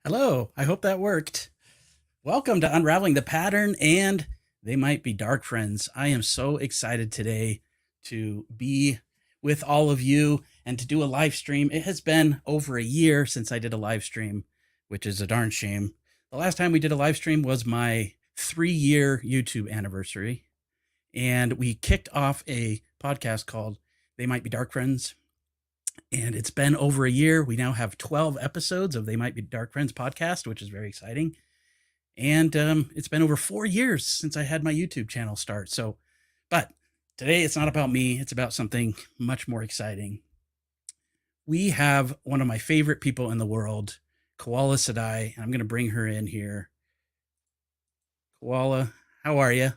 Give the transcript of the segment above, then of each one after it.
Hello, I hope that worked. Welcome to Unraveling the Pattern and They Might Be Dark Friends. I am so excited today to be with all of you and to do a live stream. It has been over a year since I did a live stream, which is a darn shame. The last time we did a live stream was my 3-year YouTube anniversary, and we kicked off a podcast called They Might Be Dark Friends. And it's been over a year. We now have 12 episodes of They Might Be Dark Friends podcast, which is very exciting. And it's been over 4 years since I had my YouTube channel start. But today it's not about me. It's about something much more exciting. We have one of my favorite people in the world, Koala Sadai. I'm going to bring her in here. Koala, how are you?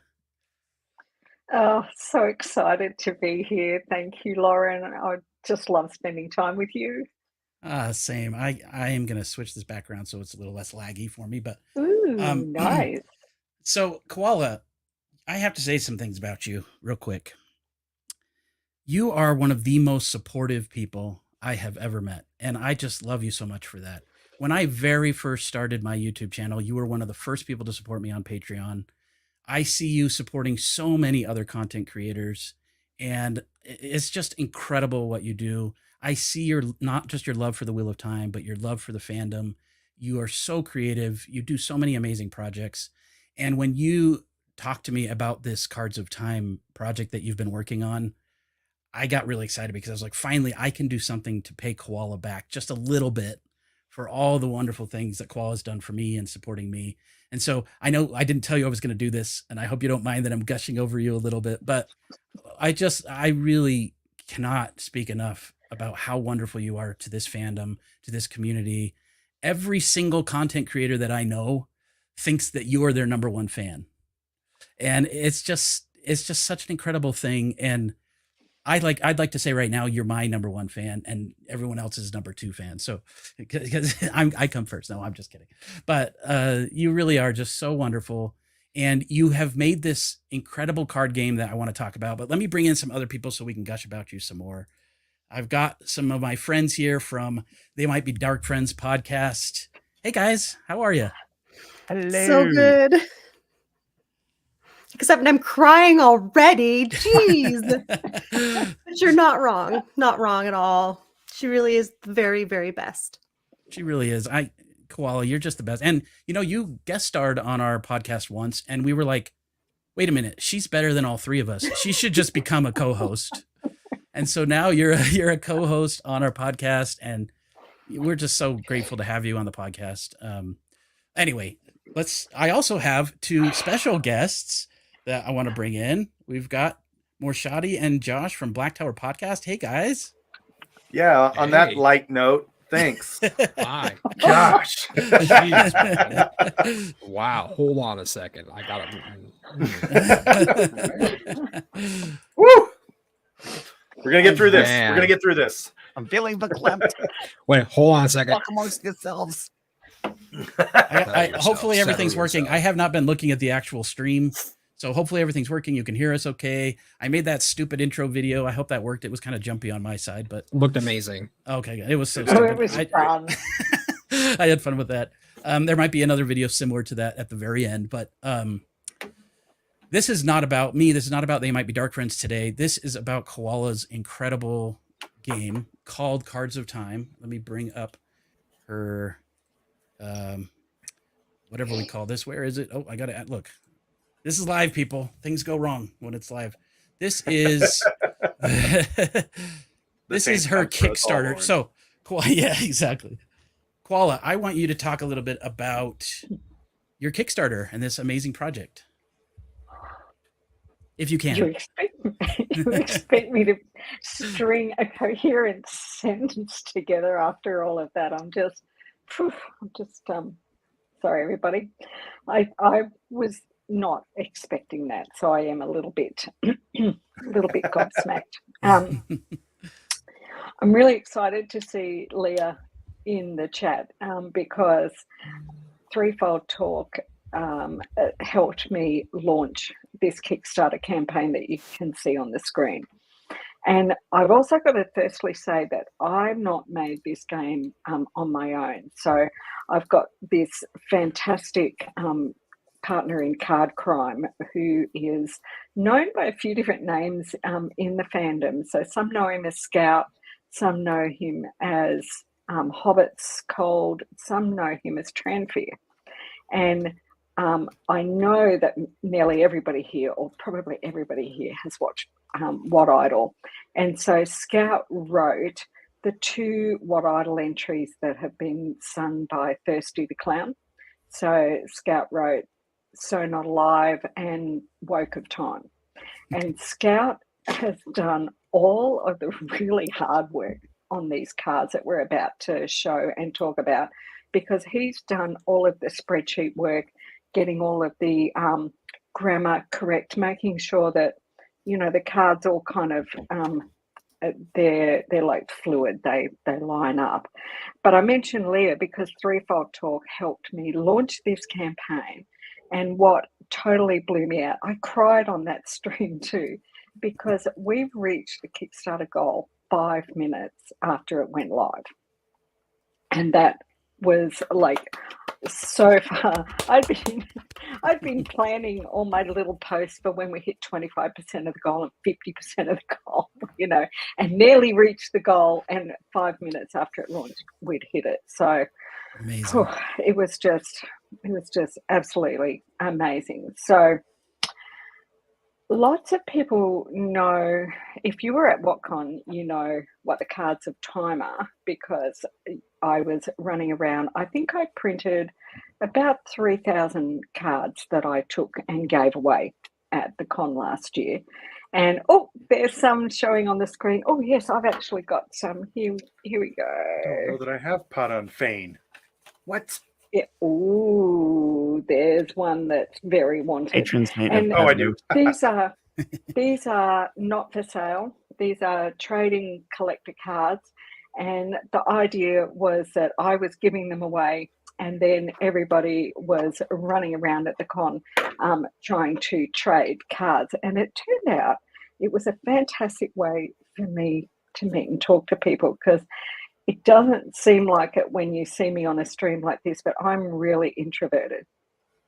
Oh, so excited to be here. Thank you, Lauren. I just love spending time with you. Same. I am going to switch this background so it's a little less laggy for me. But Ooh, nice. So, Koala, I have to say some things about you real quick. You are one of the most supportive people I have ever met, and I just love you so much for that. When I very first started my YouTube channel, you were one of the first people to support me on Patreon. I see you supporting so many other content creators, and it's just incredible what you do. I see your not just your love for the Wheel of Time, but your love for the fandom. You are so creative. You do so many amazing projects. And when you talked to me about this Cards of Time project that you've been working on, I got really excited because I was like, finally, I can do something to pay Koala back just a little bit for all the wonderful things that Koala's done for me and supporting me. And so I know I didn't tell you I was going to do this, and I hope you don't mind that I'm gushing over you a little bit, but I really cannot speak enough about how wonderful you are to this fandom, to this community. Every single content creator that I know thinks that you are their number one fan. And it's just such an incredible thing. And I'd like to say right now, you're my number one fan and everyone else is number two fan. So because I come first. No, I'm just kidding. But you really are just so wonderful. And you have made this incredible card game that I want to talk about. But let me bring in some other people so we can gush about you some more. I've got some of my friends here from They Might Be Dark Friends podcast. Hey guys, how are you? Hello. So good. Except I'm crying already. Jeez. But you're not wrong. Not wrong at all. She really is the very, very best. She really is. Koala, you're just the best. And you guest starred on our podcast once, and we were like, wait a minute, she's better than all three of us. She should just become a co-host. And so now you're a co-host on our podcast, and we're just so grateful to have you on the podcast. Anyway, I also have two special guests that I want to bring in. We've got Morshadi and Josh from Black Tower Podcast. Hey guys. Yeah, on that light note, thanks. Hi. Gosh. Jeez, wow. Hold on a second. I got it. Woo! We're going to get through this. Man. We're going to get through this. I'm feeling verklempt. Wait, hold on a second. Walk amongst yourselves. Hopefully everything's working. I have not been looking at the actual stream, so hopefully everything's working. You can hear us okay. I made that stupid intro video. I hope that worked. It was kind of jumpy on my side, but looked amazing. Okay, it was so stupid. It was fun. I had fun with that. There might be another video similar to that at the very end, but this is not about me. This is not about They Might Be Dark Friends today. This is about Koala's incredible game called Cards of Time. Let me bring up her whatever we call this. Where is it? Oh, I got to look. This is live, people. Things go wrong when it's live. This is this is her Kickstarter. So, yeah, exactly. Koala, I want you to talk a little bit about your Kickstarter and this amazing project, if you can. You expect me to string a coherent sentence together after all of that? I'm just sorry, everybody. I was not expecting that, so I am a little bit gobsmacked. I'm really excited to see Leah in the chat because Threefold Talk helped me launch this Kickstarter campaign that you can see on the screen. And I've also got to firstly say that I've not made this game on my own. So I've got this fantastic partner in card crime who is known by a few different names in the fandom. So some know him as Scout, some know him as Hobbit's Cold, some know him as Tranfear. And I know that nearly everybody here, or probably everybody here, has watched What Idol. And so Scout wrote the 2 What Idol entries that have been sung by Thirsty the Clown. So Scout wrote So Not Alive and Woke of Time. And Scout has done all of the really hard work on these cards that we're about to show and talk about, because he's done all of the spreadsheet work, getting all of the grammar correct, making sure that, you know, the cards all kind of they're like fluid, they line up. But I mentioned Leah because Threefold Talk helped me launch this campaign, and what totally blew me out, I cried on that stream too, because we've reached the Kickstarter goal 5 minutes after it went live. And that was like so far. I'd been planning all my little posts for when we hit 25% of the goal and 50% of the goal, you know, and nearly reached the goal. And 5 minutes after it launched, we'd hit it. So Amazing. it was just absolutely amazing. So lots of people know, if you were at WhatCon, you know what the Cards of Time are, because I was running around. I think I printed about 3,000 cards that I took and gave away at the con last year. And oh, there's some showing on the screen. Oh yes, I've actually got some. Here we go. I don't know that I have Padan Fane. What? Yeah. Ooh, there's one that's very wanted. Patron saint And of Oh, I Padman. do. these are not for sale. These are trading collector cards. And the idea was that I was giving them away, and then everybody was running around at the con trying to trade cards. And it turned out it was a fantastic way for me to meet and talk to people, because it doesn't seem like it when you see me on a stream like this, but I'm really introverted.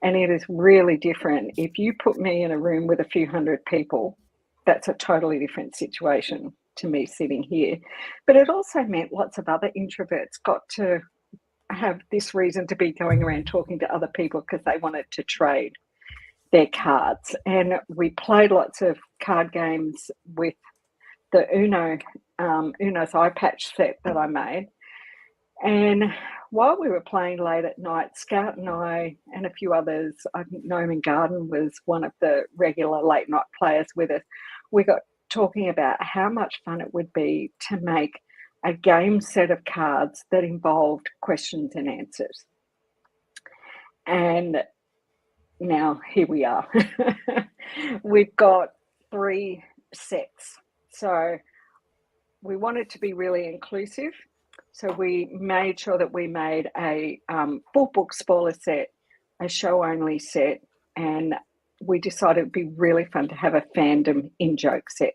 And it is really different. If you put me in a room with a few hundred people, that's a totally different situation to me sitting here. But it also meant lots of other introverts got to have this reason to be going around talking to other people because they wanted to trade their cards. And we played lots of card games with the Uno's eye patch set that I made. And while we were playing late at night, Scout and I and a few others, I think Noman Garden was one of the regular late night players with us, we got talking about how much fun it would be to make a game set of cards that involved questions and answers. And now here we are. We've got 3 sets. So we wanted to be really inclusive. So we made sure that we made a full book spoiler set, a show only set, and we decided it'd be really fun to have a fandom in-joke set.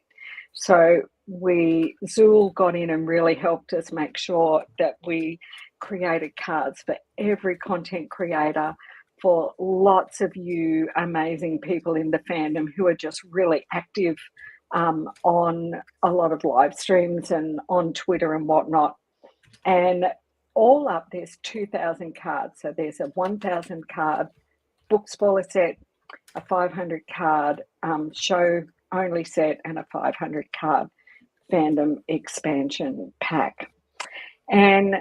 So Zool got in and really helped us make sure that we created cards for every content creator, for lots of you amazing people in the fandom who are just really active on a lot of live streams and on Twitter and whatnot. And all up, there's 2,000 cards. So there's a 1,000 card book spoiler set, a 500 card show only set, and a 500 card fandom expansion pack. And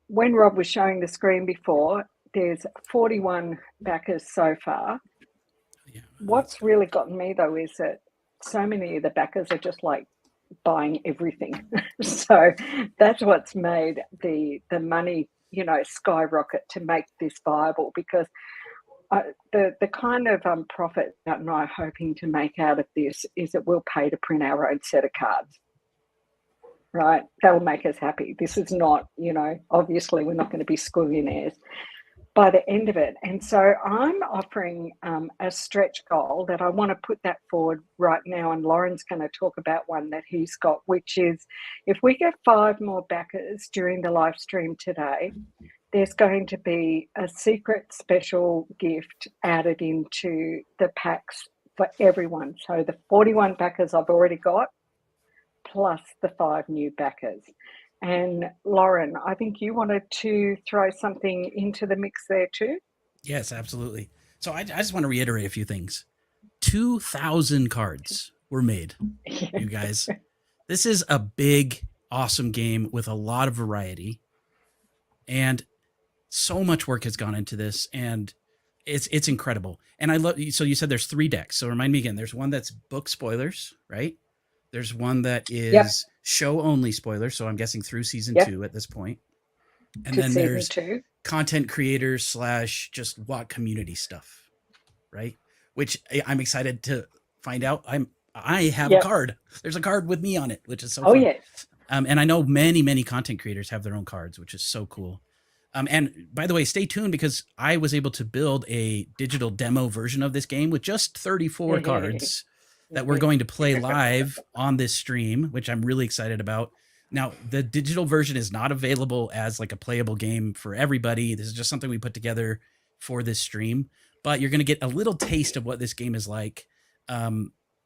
when Rob was showing the screen before, there's 41 backers so far. Yeah. What's really gotten me though is that so many of the backers are just like buying everything. So that's what's made the money, you know, skyrocket to make this viable, because the kind of profit that I'm hoping to make out of this is that we'll pay to print our own set of cards. Right? That will make us happy. This is not, you know, obviously we're not going to be squillionaires. by the end of it. And so I'm offering a stretch goal that I want to put that forward right now. And Lauren's going to talk about one that he's got, which is if we get 5 more backers during the live stream today, there's going to be a secret special gift added into the packs for everyone. So the 41 backers I've already got, plus the 5 new backers. And Lauren, I think you wanted to throw something into the mix there too. Yes, absolutely. So I just want to reiterate a few things. 2,000 cards were made, you guys. This is a big, awesome game with a lot of variety. And so much work has gone into this, and it's incredible. And I love, so you said there's 3 decks. So remind me again, there's one that's book spoilers, right? There's one that is show only spoilers. So I'm guessing through season 2 at this point. And then there's content creators / just what community stuff, right? Which I'm excited to find out. I have a card. There's a card with me on it, which is so fun. Yes. And I know many content creators have their own cards, which is so cool. And by the way, stay tuned because I was able to build a digital demo version of this game with just 34 cards that we're going to play live on this stream, which I'm really excited about. Now, the digital version is not available as like a playable game for everybody. This is just something we put together for this stream, but you're going to get a little taste of what this game is like.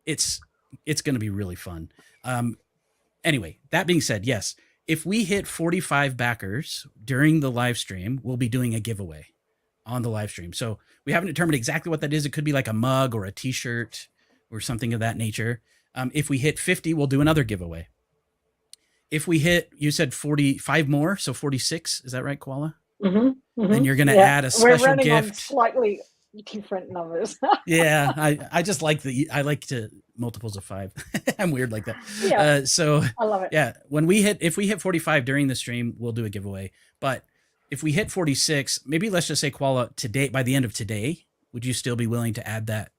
It's going to be really fun. Anyway, that being said, yes, if we hit 45 backers during the live stream, we'll be doing a giveaway on the live stream. So we haven't determined exactly what that is. It could be like a mug or a t-shirt or something of that nature. If we hit 50, we'll do another giveaway. If we hit, you said 45 more, so 46. Is that right, Koala? Then you're going to add a special We're running gift. On slightly different numbers. Yeah, I just like I like to multiples of 5. I'm weird like that. Yeah, so I love it. yeah, if we hit 45 during the stream, we'll do a giveaway. But if we hit 46, maybe let's just say Koala today, by the end of today, would you still be willing to add that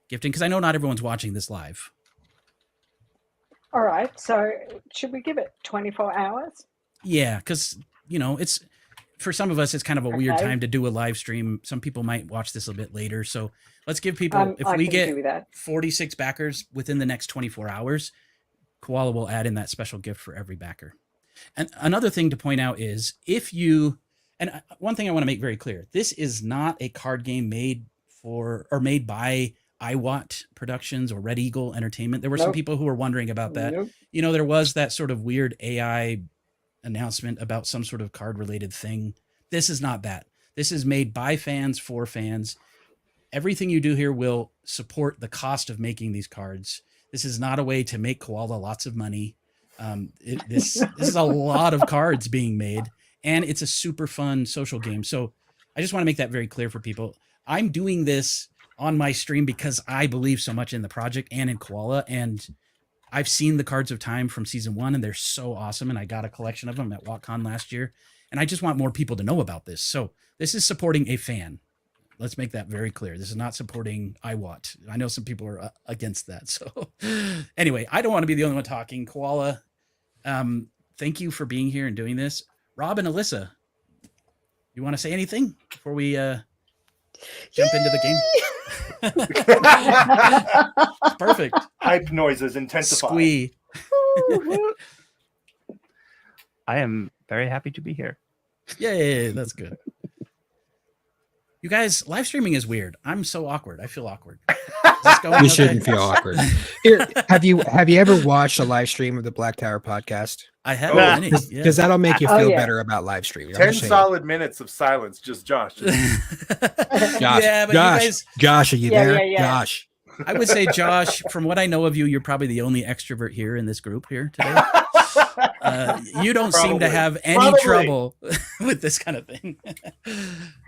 gifting? Because I know not everyone's watching this live. All right. So should we give it 24 hours? Yeah, because it's for some of us, it's kind of a weird time to do a live stream. Some people might watch this a bit later. So let's give people, if we get 46 backers within the next 24 hours, Koala will add in that special gift for every backer. And another thing to point out is and one thing I want to make very clear, this is not a card game made by iWatt Productions or Red Eagle Entertainment. There were some people who were wondering about that. There was that sort of weird AI announcement about some sort of card related thing. This is not that. This is made by fans for fans. Everything you do here will support the cost of making these cards. This is not a way to make Koala lots of money. This is a lot of cards being made, and it's a super fun social game. So I just want to make that very clear for people. I'm doing this on my stream because I believe so much in the project and in Koala, and I've seen the Cards of Time from season 1, and they're so awesome. And I got a collection of them at WatCon last year, and I just want more people to know about this. So this is supporting a fan. Let's make that very clear. This is not supporting iWatt. I know some people are against that. So anyway, I don't want to be the only one talking. Koala, thank you for being here and doing this. Rob and Alyssa, you want to say anything before we jump into the game? Perfect. Hype noises intensify. Squee. I am very happy to be here. Yay, that's good. You guys, live streaming is weird. I'm so awkward. I feel awkward. You shouldn't feel awkward. Here, have you ever watched a live stream of the Black Tower podcast? I have. Because that'll make you feel better about live streaming. 10 solid minutes of silence. Just Josh. Josh, yeah, but Josh, are you there? Yeah. Josh. I would say, Josh, from what I know of you, you're probably the only extrovert here in this group here today. You don't seem to have any trouble with this kind of thing.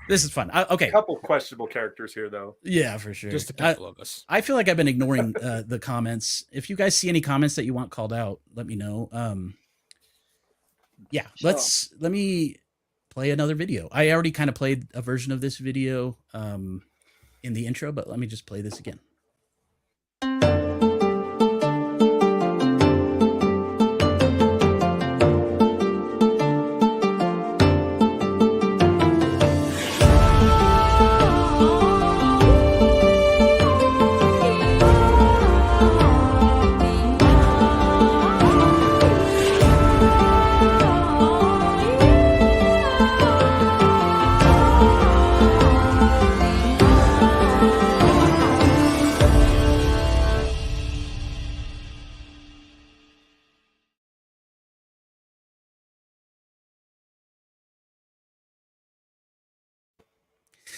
This is fun. Okay. A couple questionable characters here, though. Yeah, for sure. Just a couple of us. I feel like I've been ignoring the comments. If you guys see any comments that you want called out, let me know. Yeah, Sure. let me play another video. I already kind of played a version of this video in the intro, but let me just play this again.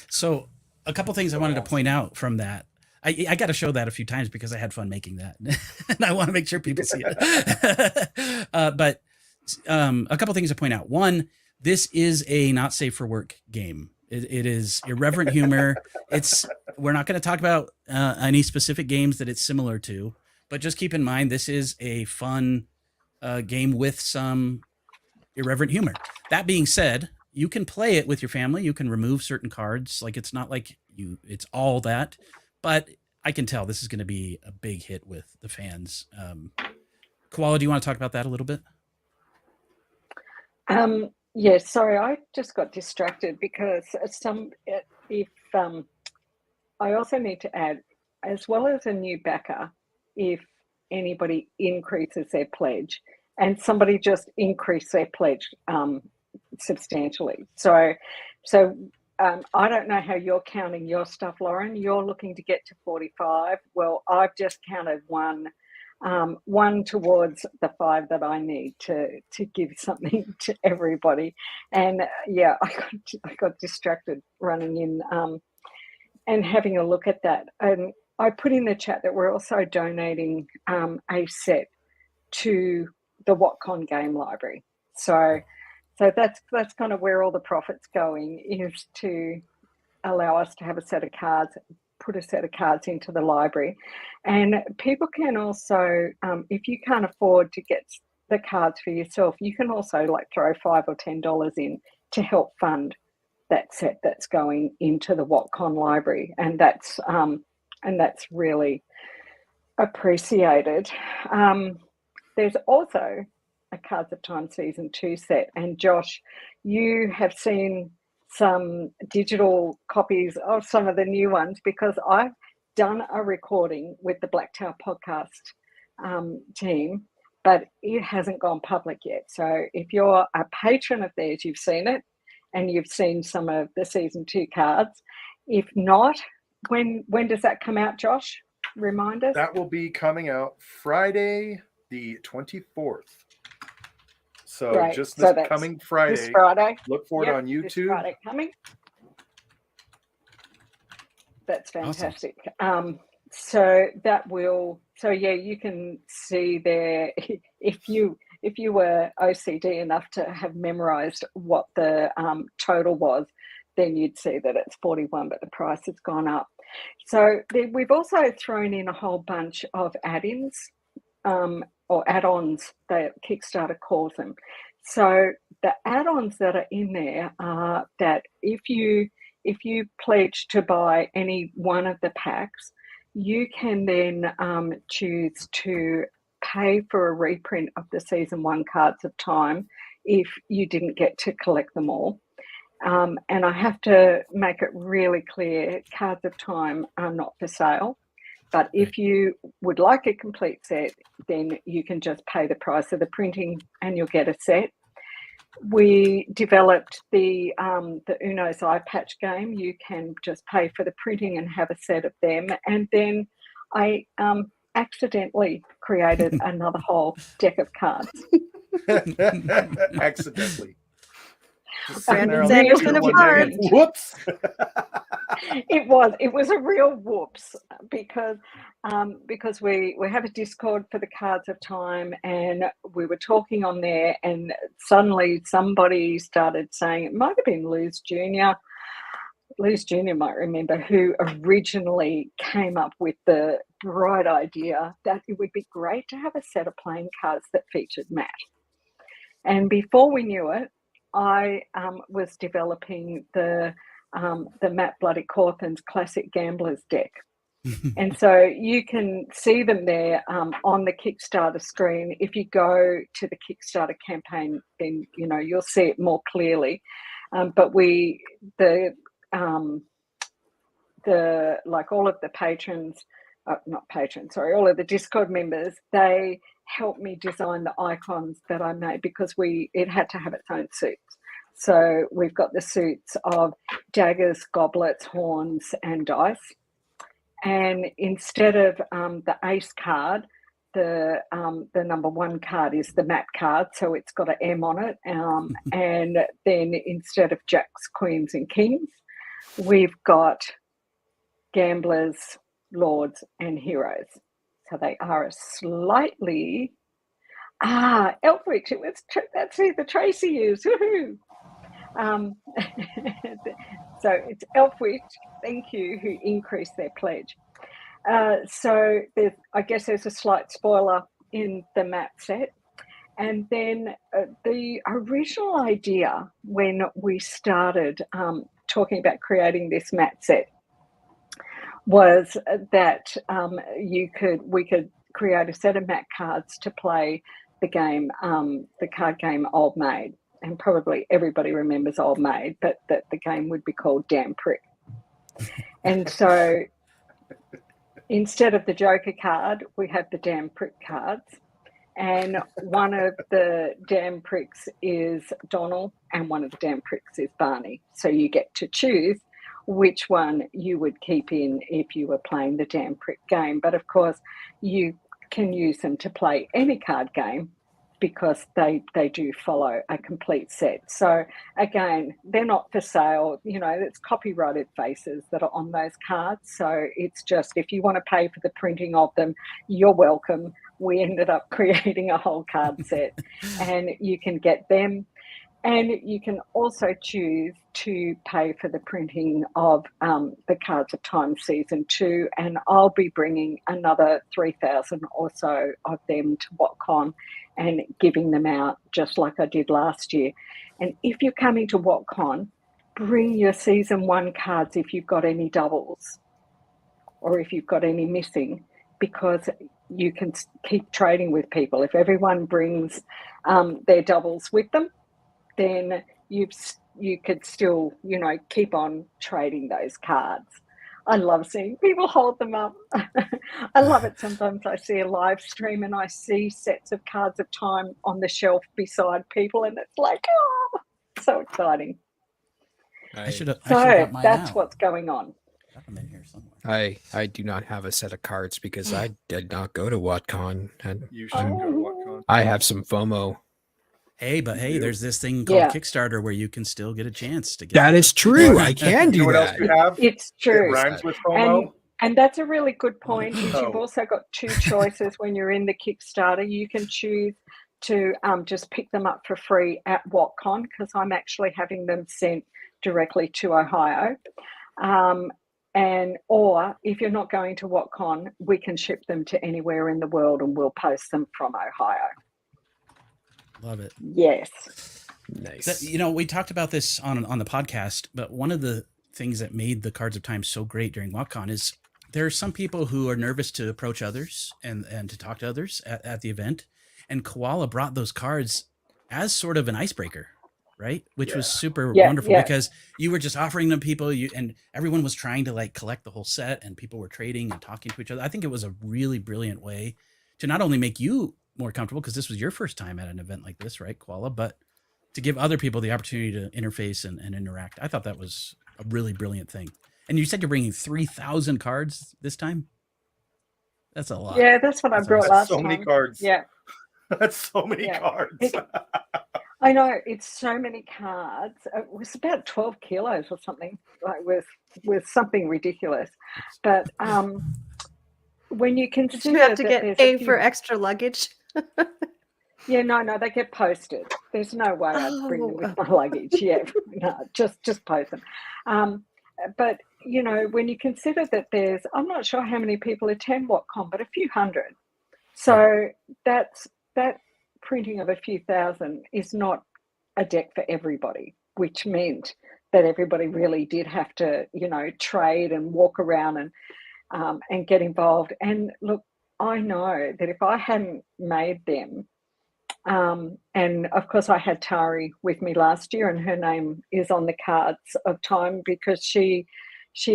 So a couple things I wanted to point out from that. I got to show that a few times because I had fun making that, and I want to make sure people see it. But a couple things to point out. One, this is a not safe for work game. It is irreverent humor. We're not going to talk about any specific games that it's similar to, but just keep in mind this is a fun game with some irreverent humor. That being said, you can play it with your family. You can remove certain cards. Like it's not like it's all that, but I can tell this is going to be a big hit with the fans. Koala, do you want to talk about that a little bit? Yeah, sorry, I just got distracted because if I also need to add, as well as a new backer, if anybody increases their pledge, and somebody just increased their pledge substantially. So I don't know how you're counting your stuff, Lauren. You're looking to get to 45. Well, I've just counted one towards the 5 that I need to give something to everybody. And yeah, I got distracted running in and having a look at that. And I put in the chat that we're also donating a set to the WhatCon game library. So that's kind of where all the profits going, is to allow us to have a set of cards, put a set of cards into the library. And people can also, if you can't afford to get the cards for yourself, you can also like throw $5 or $10 in to help fund that set that's going into the WhatCon library. And that's really appreciated. There's also a Cards of Time Season 2 set. And Josh, you have seen some digital copies of some of the new ones, because I've done a recording with the Black Tower podcast team, but it hasn't gone public yet. So if you're a patron of theirs, you've seen it and you've seen some of the Season 2 cards. If not, when does that come out, Josh? Remind us. That will be coming out Friday the 24th. So Right. just So this that's coming Friday. This Friday. Look for it on This YouTube. Friday coming. That's fantastic. Awesome. So yeah, you can see there, if you were OCD enough to have memorized what the total was, then you'd see that it's 41, but the price has gone up. So we've also thrown in a whole bunch of add-ins or add-ons, that Kickstarter calls them. So the add-ons that are in there are that if you pledge to buy any one of the packs, you can then choose to pay for a reprint of the Season 1 Cards of Time if you didn't get to collect them all. And I have to make it really clear, Cards of Time are not for sale. But if you would like a complete set, then you can just pay the price of the printing and you'll get a set. We developed the Uno's Eye Patch game. You can just pay for the printing and have a set of them. And then I accidentally created another whole deck of cards. Accidentally. Just Brandon sitting there on the Sanderson computer of one day and cards. whoops. It was a real whoops, because we have a Discord for the Cards of Time, and we were talking on there, and suddenly somebody started saying, it might have been Luz Jr. Luz Jr. might remember, who originally came up with the bright idea that it would be great to have a set of playing cards that featured Matt. And before we knew it, I was developing the Matt Bloody Cawthon's Classic Gamblers deck. And so you can see them there on the Kickstarter screen. If you go to the Kickstarter campaign, then you'll see it more clearly. But all of the patrons, all of the Discord members, they helped me design the icons that I made, because it had to have its own suits. So we've got the suits of daggers, goblets, horns, and dice. And instead of the ace card, the number 1 card is the Matt card, so it's got an M on it. And then instead of jacks, queens, and kings, we've got gamblers, lords, and heroes. So they are a slightly Elfwich. That's who the Tracy used. Woohoo! So it's Elfwich. Thank you, who increased their pledge. So I guess there's a slight spoiler in the map set. And then the original idea when we started talking about creating this map set was that we could create a set of map cards to play the game, the card game Old Maid. And probably everybody remembers Old Maid, but that the game would be called Damn Prick. And so instead of the Joker card, we have the Damn Prick cards. And one of the Damn Pricks is Donald, and one of the Damn Pricks is Barney. So you get to choose which one you would keep in if you were playing the Damn Prick game. But of course, you can use them to play any card game because they do follow a complete set. So again, they're not for sale. It's copyrighted faces that are on those cards. So it's just, if you want to pay for the printing of them, you're welcome. We ended up creating a whole card set, and you can get them. And you can also choose to pay for the printing of the Cards of Time Season 2, and I'll be bringing another 3,000 or so of them to WhatCon and giving them out just like I did last year. And if you're coming to WhatCon, bring your Season 1 cards if you've got any doubles or if you've got any missing, because you can keep trading with people. If everyone brings their doubles with them, then you could still, keep on trading those cards. I love seeing people hold them up. I love it. Sometimes I see a live stream and I see sets of Cards of Time on the shelf beside people, and it's like, oh, so exciting. I should have. So that's what's going on. I'm in here somewhere. I do not have a set of cards because I did not go to WhatCon, and You should go to WhatCon. I have some FOMO. Hey, there's this thing called Kickstarter where you can still get a chance to get. That is true. I can do You know what that. else you have? It's true. It rhymes with FOMO. And that's a really good point. Is you've also got two choices when you're in the Kickstarter. You can choose to just pick them up for free at WhatCon, because I'm actually having them sent directly to Ohio. Or if you're not going to WhatCon, we can ship them to anywhere in the world and we'll post them from Ohio. Love it. Yes. Nice. We talked about this on the podcast, but one of the things that made the Cards of Time so great during WhatCon is there are some people who are nervous to approach others and to talk to others at the event. And Koala brought those cards as sort of an icebreaker, right? Which was super wonderful because you were just offering them people, and everyone was trying to collect the whole set, and people were trading and talking to each other. I think it was a really brilliant way to not only make you more comfortable, because this was your first time at an event like this, right, Koala, but to give other people the opportunity to interface and interact. I thought that was a really brilliant thing. And you said you're bringing 3,000 cards this time? That's a lot. Yeah, that's what I brought last time. So many cards. Yeah. That's so many cards. I know, it's so many cards. It was about 12 kilos or something, with something ridiculous. But when you consider, did you have to get paid for extra luggage? Yeah, no, they get posted. There's no way I'd bring them with my luggage. Yeah, no, just post them. But when you consider that I'm not sure how many people attend WhatCon, but a few hundred. So that printing of a few thousand is not a deck for everybody, which meant that everybody really did have to, trade and walk around and get involved. And look, I know that if I hadn't made them, and of course I had Tari with me last year, and her name is on the Cards of Time because she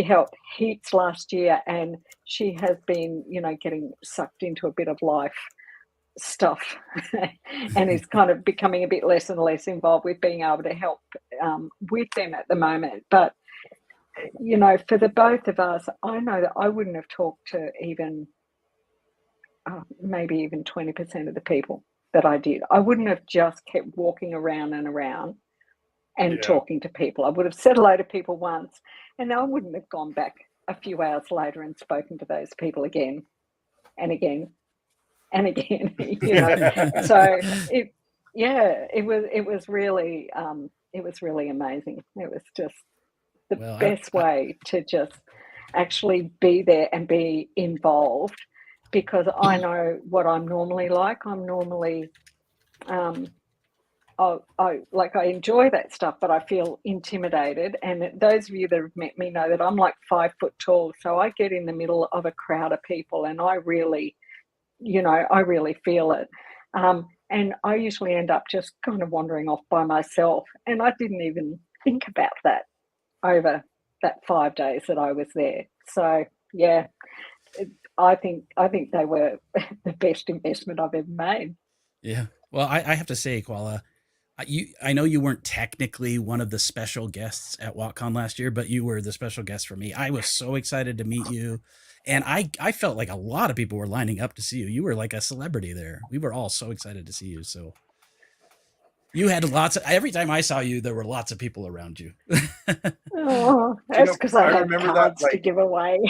helped heaps last year, and she has been, getting sucked into a bit of life stuff and is kind of becoming a bit less and less involved with being able to help with them at the moment. But for the both of us, I know that I wouldn't have talked to even maybe even 20% of the people that I did. I wouldn't have just kept walking around and talking to people. I would have said hello to people once And I wouldn't have gone back a few hours later and spoken to those people again and again and again, you know. So it was really amazing. It was just the Well, best way to just actually be there and be involved, because I know what I'm normally like. I'm normally I enjoy that stuff, but I feel intimidated. And those of you that have met me know that I'm like 5 foot tall, so I get in the middle of a crowd of people, and I really feel it. And I usually end up just kind of wandering off by myself, and I didn't even think about that over that 5 days that I was there. So yeah, I think they were the best investment I've ever made. Yeah. Well, I have to say, Koala, I know you weren't technically one of the special guests at WatCon last year, but you were the special guest for me. I was so excited to meet you. And I felt like a lot of people were lining up to see you. You were like a celebrity there. We were all so excited to see you. So you had every time I saw you, there were lots of people around you. Oh, that's because I had remember cards that, to give away.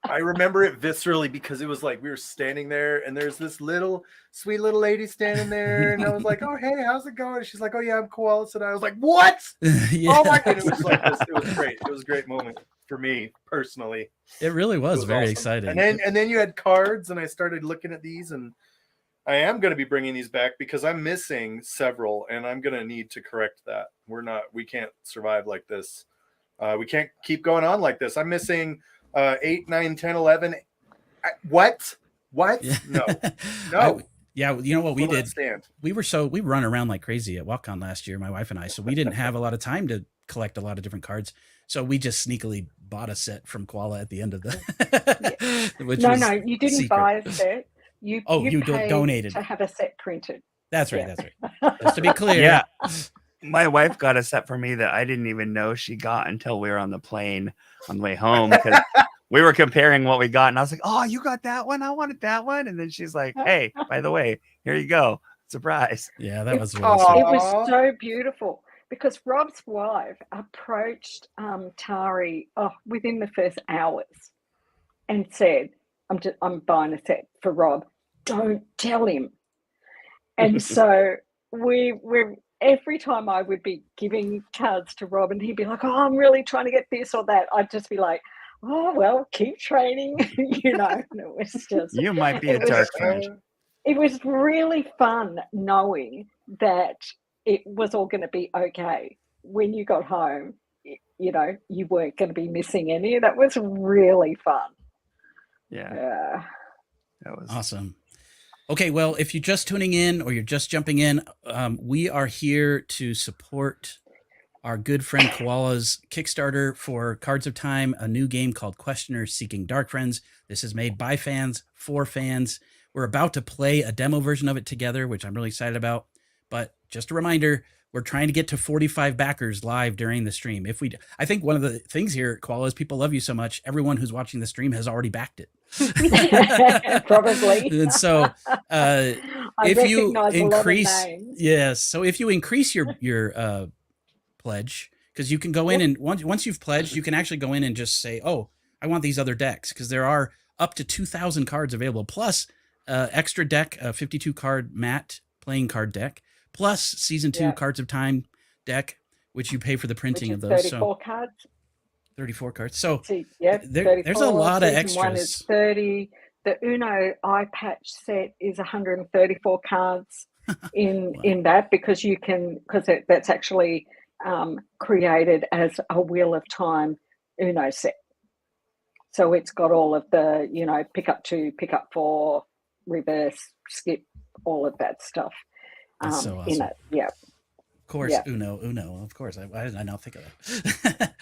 I remember it viscerally because it was like we were standing there and there's this sweet little lady standing there, and I was like, "Oh, hey, how's it going?" She's like, "Oh yeah, I'm Koala." And I was like, "What?" Yeah. Oh my god, it was like this. It was great. It was a great moment for me personally. It really was very awesome. exciting. And then you had cards, and I started looking at these, and I am going to be bringing these back because I'm missing several, and I'm going to need to correct that. We can't survive like this. We can't keep going on like this. I'm missing 8, 9, 10, 11. What? Yeah. No. Yeah, you know what we did? Stand. We run around like crazy at WalkCon last year, my wife and I. So we didn't have a lot of time to collect a lot of different cards. So we just sneakily bought a set from Koala at the end of the. No, you didn't secret. buy a set. You paid donated to have a set printed. That's right. That's right. Just to be clear. Yeah. My wife got a set for me that I didn't even know she got until we were on the plane on the way home, because we were comparing what we got, and I was like, "Oh, you got that one? I wanted that one." And then she's like, "Hey, by the way, here you go. Surprise." Yeah, that was really sweet. It was so beautiful because Rob's wife approached Tari within the first hours and said, I'm buying a set for Rob. Don't tell him. And so we're every time I would be giving cards to Rob, and he'd be like, "Oh, I'm really trying to get this or that," I'd just be like, "Oh, well, keep training." You know, and it was just... You might be a dark friend. It was really fun knowing that it was all going to be okay. When you got home, you know, you weren't going to be missing any. That was really fun. Yeah. That was awesome. Okay, well, if you're just tuning in or you're just jumping in, we are here to support our good friend Koala's Kickstarter for Cards of Time, a new game called Questioners Seeking Darkfriends. This is made by fans, for fans. We're about to play a demo version of it together, which I'm really excited about. But just a reminder, we're trying to get to 45 backers live during the stream. I think one of the things here, Koala, is people love you so much. Everyone who's watching the stream has already backed it. Probably. And so if you increase, so if you increase your pledge, because you can go in and once you've pledged, you can actually go in and just say, "Oh, I want these other decks," because there are up to 2,000 cards available, plus extra deck, 52 card mat playing card deck, plus season 2 Cards of Time deck, which you pay for the printing of those. 34 cards. 34 cards. So there's a lot of extras. One is 30. The Uno eye patch set is 134 cards in that, because that's actually created as a Wheel of Time Uno set. So it's got all of the, you know, pick up 2, pick up 4, reverse, skip, all of that stuff so awesome. in it. Yeah. Of course, Uno, of course. Why didn't I not think of that?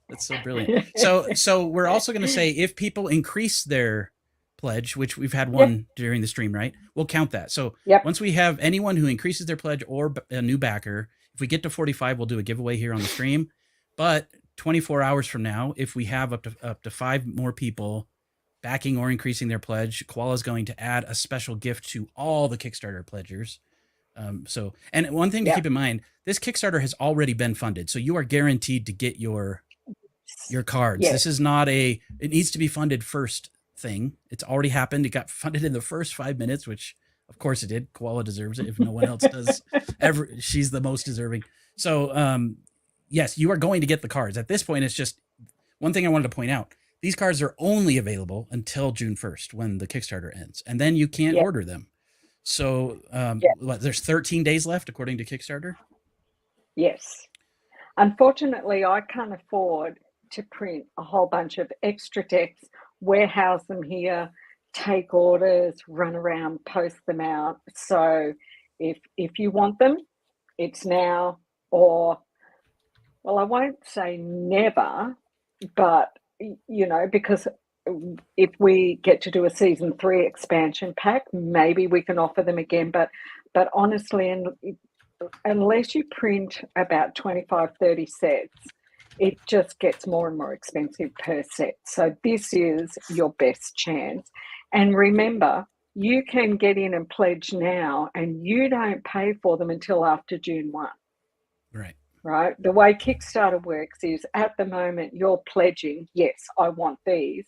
That's so brilliant. So we're also going to say, if people increase their pledge, which we've had one during the stream, right? We'll count that. So once we have anyone who increases their pledge or a new backer, if we get to 45, we'll do a giveaway here on the stream. But 24 hours from now, if we have up to 5 more people backing or increasing their pledge, Koala is going to add a special gift to all the Kickstarter pledgers. And one thing to keep in mind, this Kickstarter has already been funded, so you are guaranteed to get your your cards. Yes. This is not it needs to be funded first thing. It's already happened. It got funded in the first 5 minutes, which of course it did. Koala deserves it if no one else does. She's the most deserving. So yes, you are going to get the cards. At this point, it's just one thing I wanted to point out. These cards are only available until June 1st when the Kickstarter ends, and then you can't order them. So there's 13 days left according to Kickstarter? Yes. Unfortunately, I can't afford to print a whole bunch of extra decks, warehouse them here, take orders, run around, post them out. So if you want them, it's now, or, well, I won't say never, but, you know, because if we get to do a season 3 expansion pack, maybe we can offer them again. But honestly, and unless you print about 25, 30 sets, it just gets more and more expensive per set. So this is your best chance. And remember, you can get in and pledge now, and you don't pay for them until after June 1. Right. Right? The way Kickstarter works is at the moment you're pledging, yes, I want these,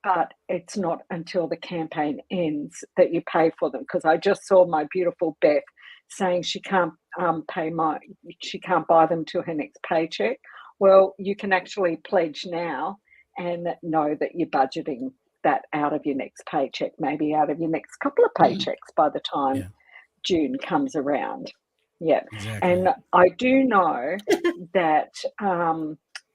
but it's not until the campaign ends that you pay for them. Because I just saw my beautiful Beth saying she can't she can't buy them till her next paycheck. Well, you can actually pledge now and know that you're budgeting that out of your next paycheck, maybe out of your next couple of paychecks by the time June comes around. Yeah. Exactly. And I do know that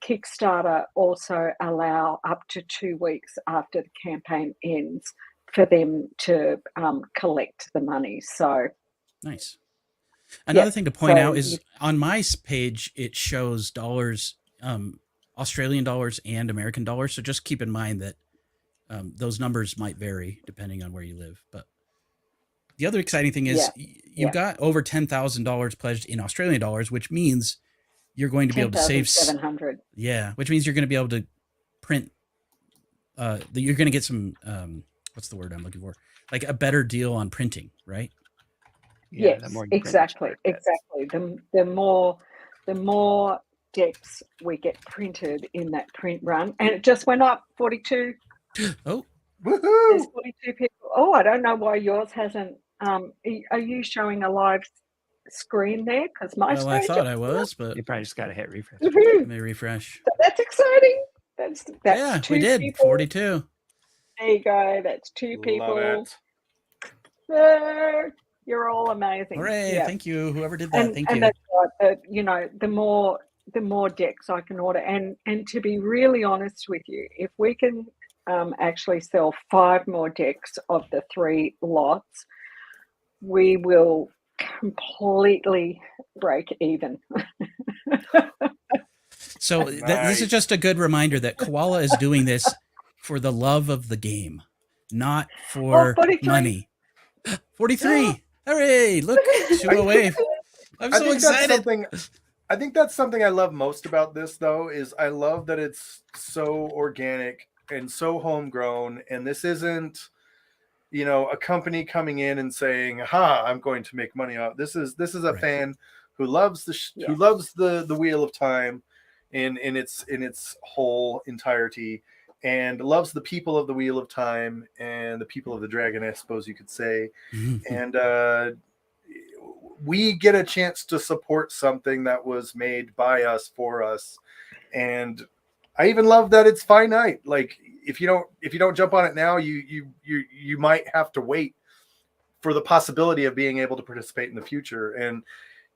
Kickstarter also allow up to 2 weeks after the campaign ends for them to collect the money. So nice. Another thing to point out is on my page, it shows dollars, Australian dollars and American dollars. So just keep in mind that those numbers might vary depending on where you live. But the other exciting thing is you've got over $10,000 pledged in Australian dollars, which means you're going to be able to save 700. Yeah, which means you're going to be able to print. You're going to get some. What's the word I'm looking for? Like a better deal on printing, right? Yeah, Yes, exactly. The more decks we get printed in that print run, and it just went up 42. Oh, woohoo! There's 42 people. Oh, I don't know why yours hasn't. Are you showing a live screen there? Because my well, I screen thought I was, but You probably just got to hit refresh. let me refresh. So that's exciting. That's Yeah, two we did people. 42. There you go. That's 2 people. Love it. You're all amazing. Hooray! Yeah. Thank you, whoever did that. Thank you. And that's right. You know, the more decks I can order, and to be really honest with you, if we can actually sell 5 more decks of the 3 lots, we will completely break even. So this is just a good reminder that Koala is doing this for the love of the game, not for 43. money. 43. Hooray! Look, 2 away. I'm so excited. I think that's something I love most about this, though, is I love that it's so organic and so homegrown, and this isn't, you know, a company coming in and saying, "Ha, I'm going to make money out." This is a fan who loves who loves the Wheel of Time in its whole entirety, and loves the people of the Wheel of Time and the people of the Dragon, I suppose you could say. And we get a chance to support something that was made by us for us. And I even love that it's finite. Like if you don't jump on it now, you might have to wait for the possibility of being able to participate in the future. And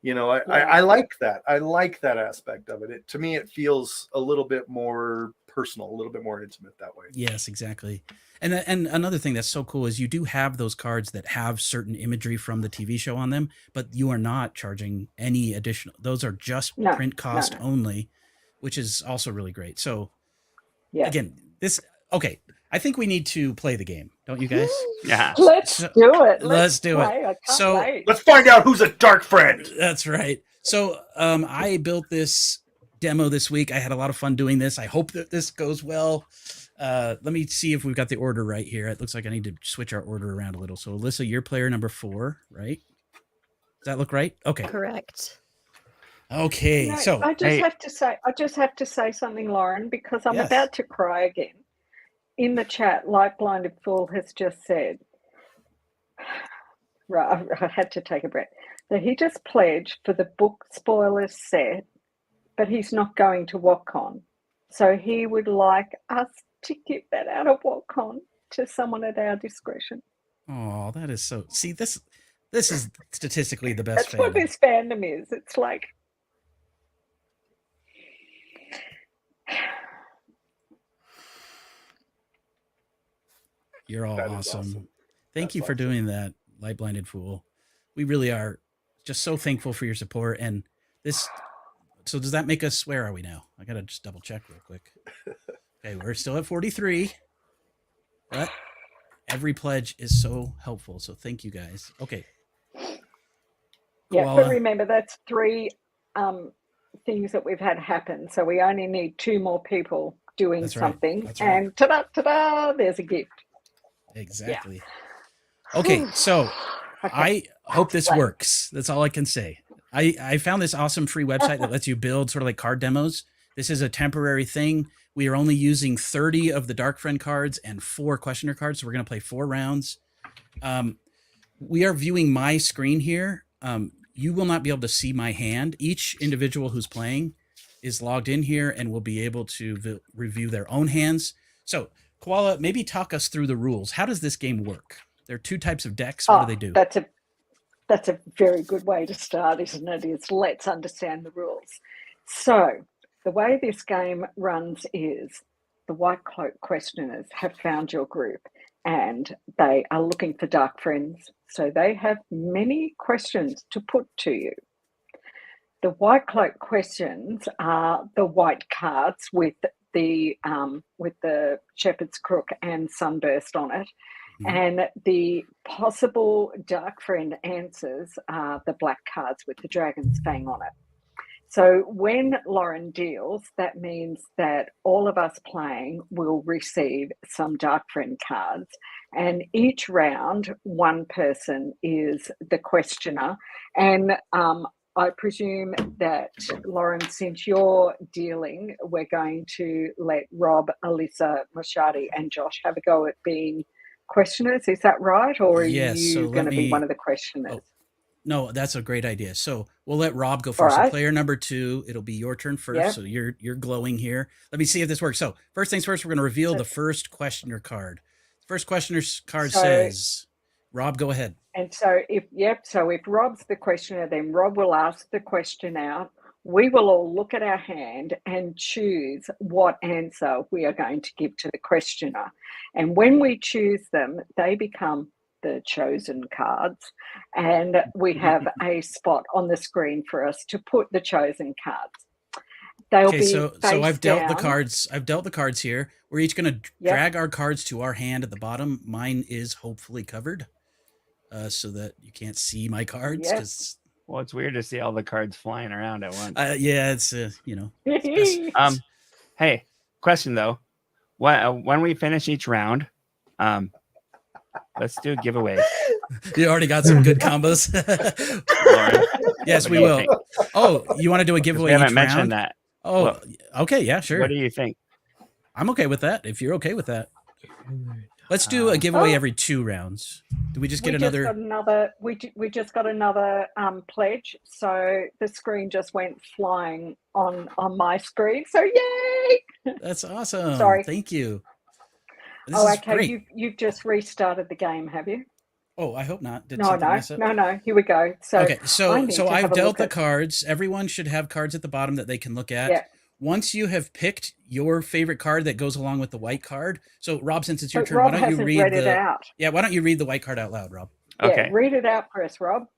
you know, I like that. I like that aspect of it. To me, it feels a little bit more personal, a little bit more intimate that way. Yes, exactly. And another thing that's so cool is you do have those cards that have certain imagery from the TV show on them, but you are not charging any additional. Those are just print cost only, which is also really great. So again, okay. I think we need to play the game, don't you guys? Yeah. Let's do it. Let's do play. it. So let's find out who's a dark friend. That's right. So I built this demo this week. I had a lot of fun doing this. I hope that this goes well. Let me see if we've got the order right here. It looks like I need to switch our order around a little. So Alyssa, you're player number 4, right? Does that look right? Okay. Correct. Okay, No, so I just have to say something, Lauren, because I'm Yes. about to cry again. In the chat, Like Blinded Fool has just said, right, I had to take a breath, that he just pledged for the book spoilers set, but he's not going to WotCon. So he would like us to give that out of WotCon to someone at our discretion. oh, that is so. See, this is statistically the best That's what fandom. this fandom is. It's like, You're all That is awesome. awesome. Thank That's you for awesome. doing that, Light Blinded Fool. We really are just so thankful for your support. And this, so does that make us, where are we now? I got to just double check real quick. Okay, we're still at 43, but every pledge is so helpful. So thank you guys. Okay. yeah, but Koala. remember, that's 3 things that we've had happen. So we only need 2 more people doing That's right. something. That's right. And ta-da, there's a gift. Exactly. Okay, so I hope this works. That's all I can say. I found this awesome free website that lets you build sort of like card demos. This is a temporary thing. We are only using 30 of the Dark Friend cards and 4 questioner cards. So we're going to play 4 rounds. We are viewing my screen here. You will not be able to see my hand. Each individual who's playing is logged in here and will be able to review their own hands. So Koala, maybe talk us through the rules. How does this game work? There are 2 types of decks. What do they do? That's a very good way to start, isn't it? Is let's understand the rules. So the way this game runs is the White Cloak questioners have found your group and they are looking for dark friends. So they have many questions to put to you. The White Cloak questions are the white cards with the shepherd's crook and sunburst on it. Mhm. And the possible dark friend answers are the black cards with the dragon's fang on it. So when Lauren deals, that means that all of us playing will receive some dark friend cards. And each round, one person is the questioner. And I presume that, Lauren, since you're dealing, we're going to let Rob, Alyssa, Moshadi, and Josh have a go at being questioners. Is that right? Or are Yes, so you let going to be me- one of the questioners? Oh, no, that's a great idea. So we'll let Rob go All first. So right. player number 2, it'll be your turn first. Yep. So you're glowing here. Let me see if this works. So first things first, we're going to reveal the first questioner card. First questioner's card says, Rob, go ahead. And so if Rob's the questioner, then Rob will ask the question out. We will all look at our hand and choose what answer we are going to give to the questioner. And when we choose them, they become the chosen cards. And we have a spot on the screen for us to put the chosen cards. They'll Okay, be so I've face dealt the down. cards. I've dealt the cards here. We're each going to Yep. drag our cards to our hand at the bottom. Mine is hopefully covered, so that you can't see my cards. Yep. Because Well, it's weird to see all the cards flying around at once. yeah, it's it's best. Hey, question though. When we finish each round, let's do giveaways. You already got some good combos. Lauren, Yes, what we do you will. think? Oh, you want to do a 'Cause giveaway we haven't each mentioned round? that. Oh, Well, okay, yeah, sure. What do you think? I'm okay with that. If you're okay with that, let's do a giveaway Oh. every 2 rounds. Do we just get we another? just got another pledge. So the screen just went flying on my screen. So yay! That's awesome. Sorry. Thank you. This Oh, is okay. great. You've just restarted the game, have you? Oh, I hope not. Did No, something mess up? no. Here we go. So Okay, I so need to I've have a dealt look the at- cards. Everyone should have cards at the bottom that they can look at. Yeah. Once you have picked your favorite card that goes along with the white card. So Rob, since it's your But turn, Rob why don't you hasn't read read it the out. Yeah, why don't you read the white card out loud, Rob? Okay. Yeah, read it out for us, Rob.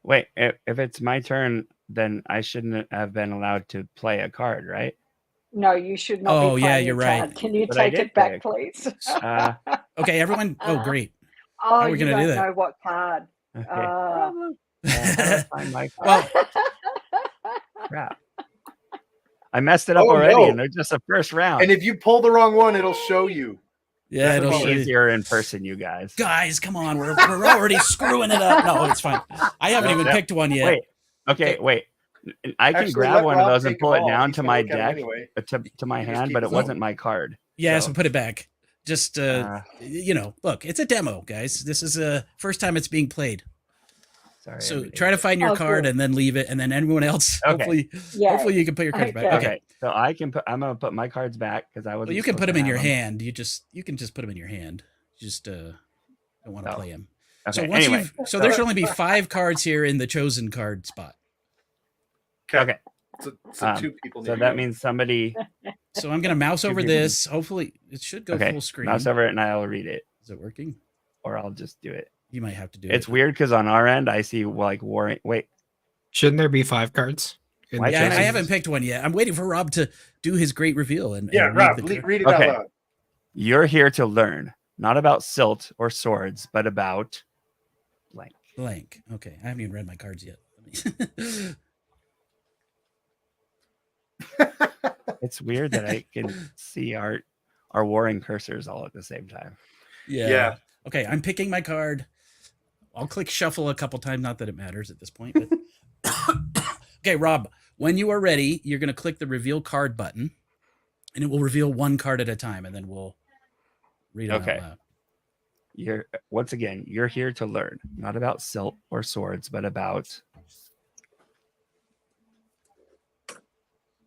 Wait, if it's my turn, then I shouldn't have been allowed to play a card, right? No, you should not Oh, be yeah, playing you're a right. card. Can you But I take did it back, play please? Okay, everyone. Oh, great. Oh, How are we you gonna do don't that? know what card. Okay. Ah. Find my Well, crap. I messed it up Oh, already, no. and they're just the first round. And if you pull the wrong one, it'll show you. yeah, It'll it'll be show you. easier in person, you guys. Guys, come on. We're already screwing it up. No, it's fine. I haven't even Yeah. picked one yet. Wait. Okay, wait. I can Actually, grab let one of Rob those and take pull them it all. down He's to gonna my look at 'em deck, anyway. to my You just hand, keep but it them. wasn't my card. Yeah, So, so put it back. Just look, it's a demo, guys. This is a first time it's being played. sorry. So everybody. try to find your Oh, card good. and then leave it, and then everyone else. Okay. Hopefully you can put your cards back. Okay. Okay. So I'm gonna put my cards back because I was. Well, you can put them in your hand. You can just put them in your hand. Just don't want to Oh, play them. Okay. So once Anyway, so there should only be 5 cards here in the chosen card spot. okay. So 2 people. So need that to go. means somebody. So I'm gonna mouse over people. this. Hopefully it should go Okay. full screen. Mouse over it and I'll read it, Is it working? or I'll just do it. You might have to do It's it. weird because on our end I see like warring. Wait. Shouldn't there be 5 cards? in Why the Yeah, I chosen? haven't picked one yet. I'm waiting for Rob to do his great reveal and Yeah, read Rob, the card. read it Okay. out loud. You're here to learn, not about silt or swords, but about blank. Blank. Okay, I haven't even read my cards yet. It's weird that I can see our warring cursors all at the same time. Yeah. Okay, I'm picking my card. I'll click shuffle a couple times. Not that it matters at this point. But okay, Rob, when you are ready, you're going to click the reveal card button, and it will reveal one card at a time, and then we'll read them Okay. out loud. You're here to learn, not about silt or swords, but about.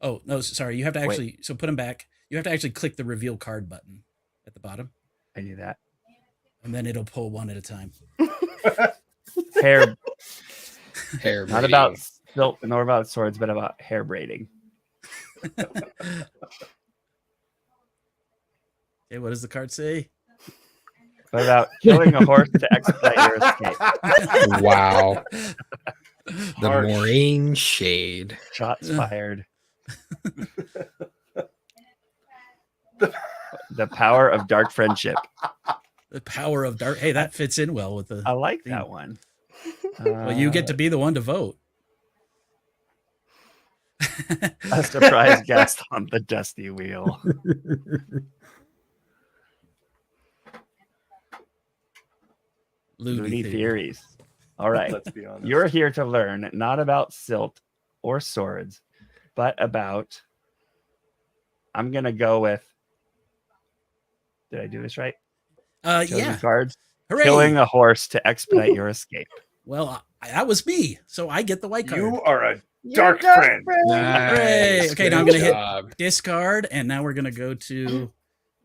Oh no, sorry. You have to actually put them back. You have to actually click the reveal card button at the bottom, I knew that. and then it'll pull one at a time. Hair, Hair not about silt nor about swords, but about hair braiding. Okay, what does the card say? But about killing a horse to expedite your escape. Wow. The Harsh. Moraine Shade. Shots fired. The power of dark friendship. The power of dark. Hey, that fits in well with the. I like theme. that one. Well, you get to be the one to vote. A surprise guest on the dusty wheel. Looney theories. All right. Let's be honest. You're here to learn not about silt or swords, but about. I'm going to go with. Did I do this right? Chosen Yeah. cards. Hooray! Killing a horse to expedite your escape. Well, that was me, so I get the white card. You are a dark friend. Hooray. Nice. Okay, now I'm Good gonna hit- job. Discard, and now we're gonna go to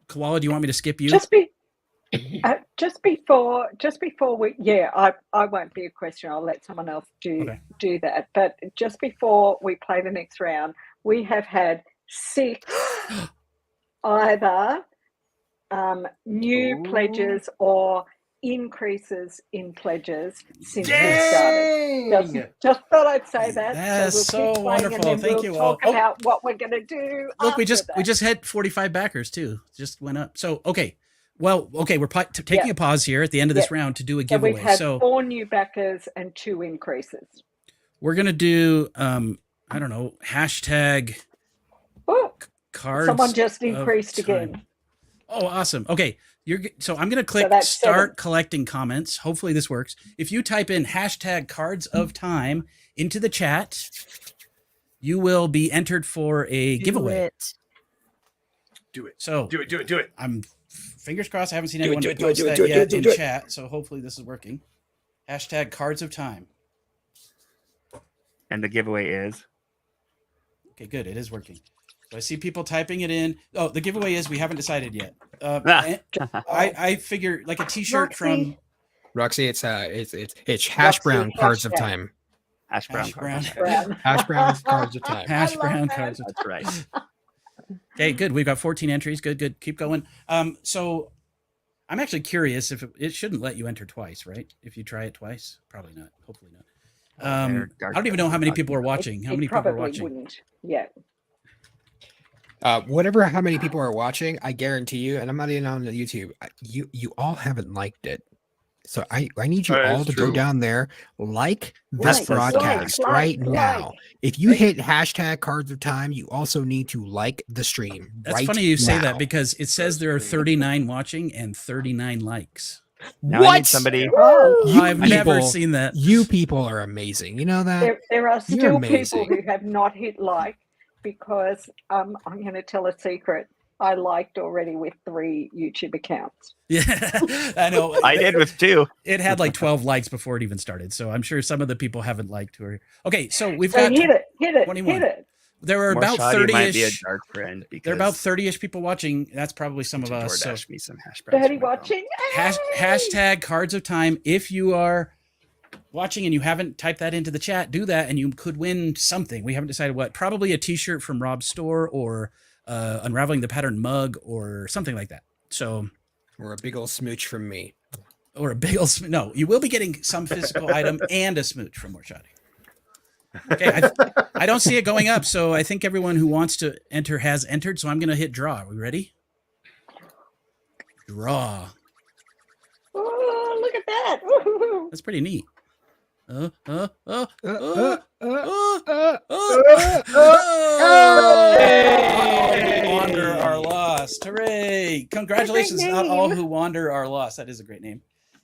Koala. Do you want me to skip you? Just before we, I won't be a question. I'll let someone else do that. But just before we play the next round, we have had 6 either new pledges or increases in pledges since we started. Just thought I'd say that. That's keep so playing wonderful. and then Thank we'll you all. talk about what we're going to do. Look, we after just that. hit 45 backers too. Just went up. So okay, well, okay, we're taking a pause here at the end of this round to do a So giveaway. we've had So 4 new backers and 2 increases. we're gonna do I don't know, hashtag Oh, cards. someone just of increased time. again. Oh, awesome. Okay. So I'm going to click that's start 7. collecting comments. Hopefully this works. If you type in hashtag cards of time into the chat, you will be entered for a giveaway. Do it. So Do it. I'm fingers crossed. I haven't seen Do it, anyone do it, post do it, that do it, yet do it, in do it. chat. So hopefully this is working. Hashtag cards of time. And the giveaway is. Okay, good. It is working. So I see people typing it in. Oh, the giveaway is we haven't decided yet. I figure like a T-shirt from Roxy, it's hash brown cards of hashtag. time. Hash brown. Hash brown. Hash brown cards of time. hash love brown that. cards. That's right. Okay, good. We've got 14 entries. Good. Keep going. So I'm actually curious if it shouldn't let you enter twice, right? If you try it twice, probably not. Hopefully not. I don't even know how many people are watching. How many people are probably watching? wouldn't. Yeah. How many people are watching, I guarantee you, and I'm not even on the YouTube. You all haven't liked it, so I need you That all is to go true. down there, like this Like, broadcast like, right like. now. If you hit hashtag cards of time, you also need to like the stream. That's right funny you say now. that because it says there are 39 watching and 39 likes. Now I What? need somebody. Oh, You I've never people- seen that. You people are amazing. You know that? there are You're still people amazing. who have not hit like because I'm going to tell a secret. I liked already with 3 YouTube accounts. Yeah, I know. I did with 2. It had like 12 likes before it even started. So I'm sure some of the people haven't liked her. Okay, so we've So got hit it, 21. hit it. there are about Morshadi might be a 30ish. dark friend because There are about 30ish people watching. That's probably some of us. So DoorDash me some hash browns. Dirty for my phone. watching. hashtag Cards of Time. If you are watching and you haven't typed that into the chat, do that and you could win something. We haven't decided what. Probably a t-shirt from Rob's store or Unraveling the Pattern mug or something like that. So, Or a big old smooch from me. or a big old no, you will be getting some physical item and a smooch from Morshadi. Okay, I don't see it going up, so I think everyone who wants to enter has entered. So I'm going to hit draw. Are we ready? Draw. Oh, look at that. Ooh. That's pretty neat. Uh, Wander are lost. Hooray! Congratulations Great on all name. who wander are lost. That is a great name.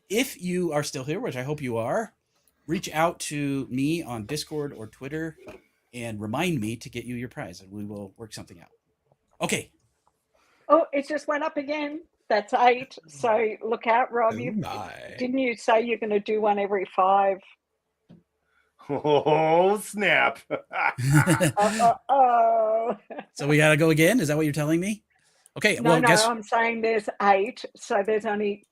If you are still here, which I hope you are, reach out to me on Discord or Twitter and remind me to get you your prize, and we will work something out. Okay. Oh, it just went up again. That's 8. So look out, Rob. Didn't you say you're going to do one every 5? Oh, snap. Oh. So we got to go again. Is that what you're telling me? Okay. No, well, no, guess I'm saying there's 8. So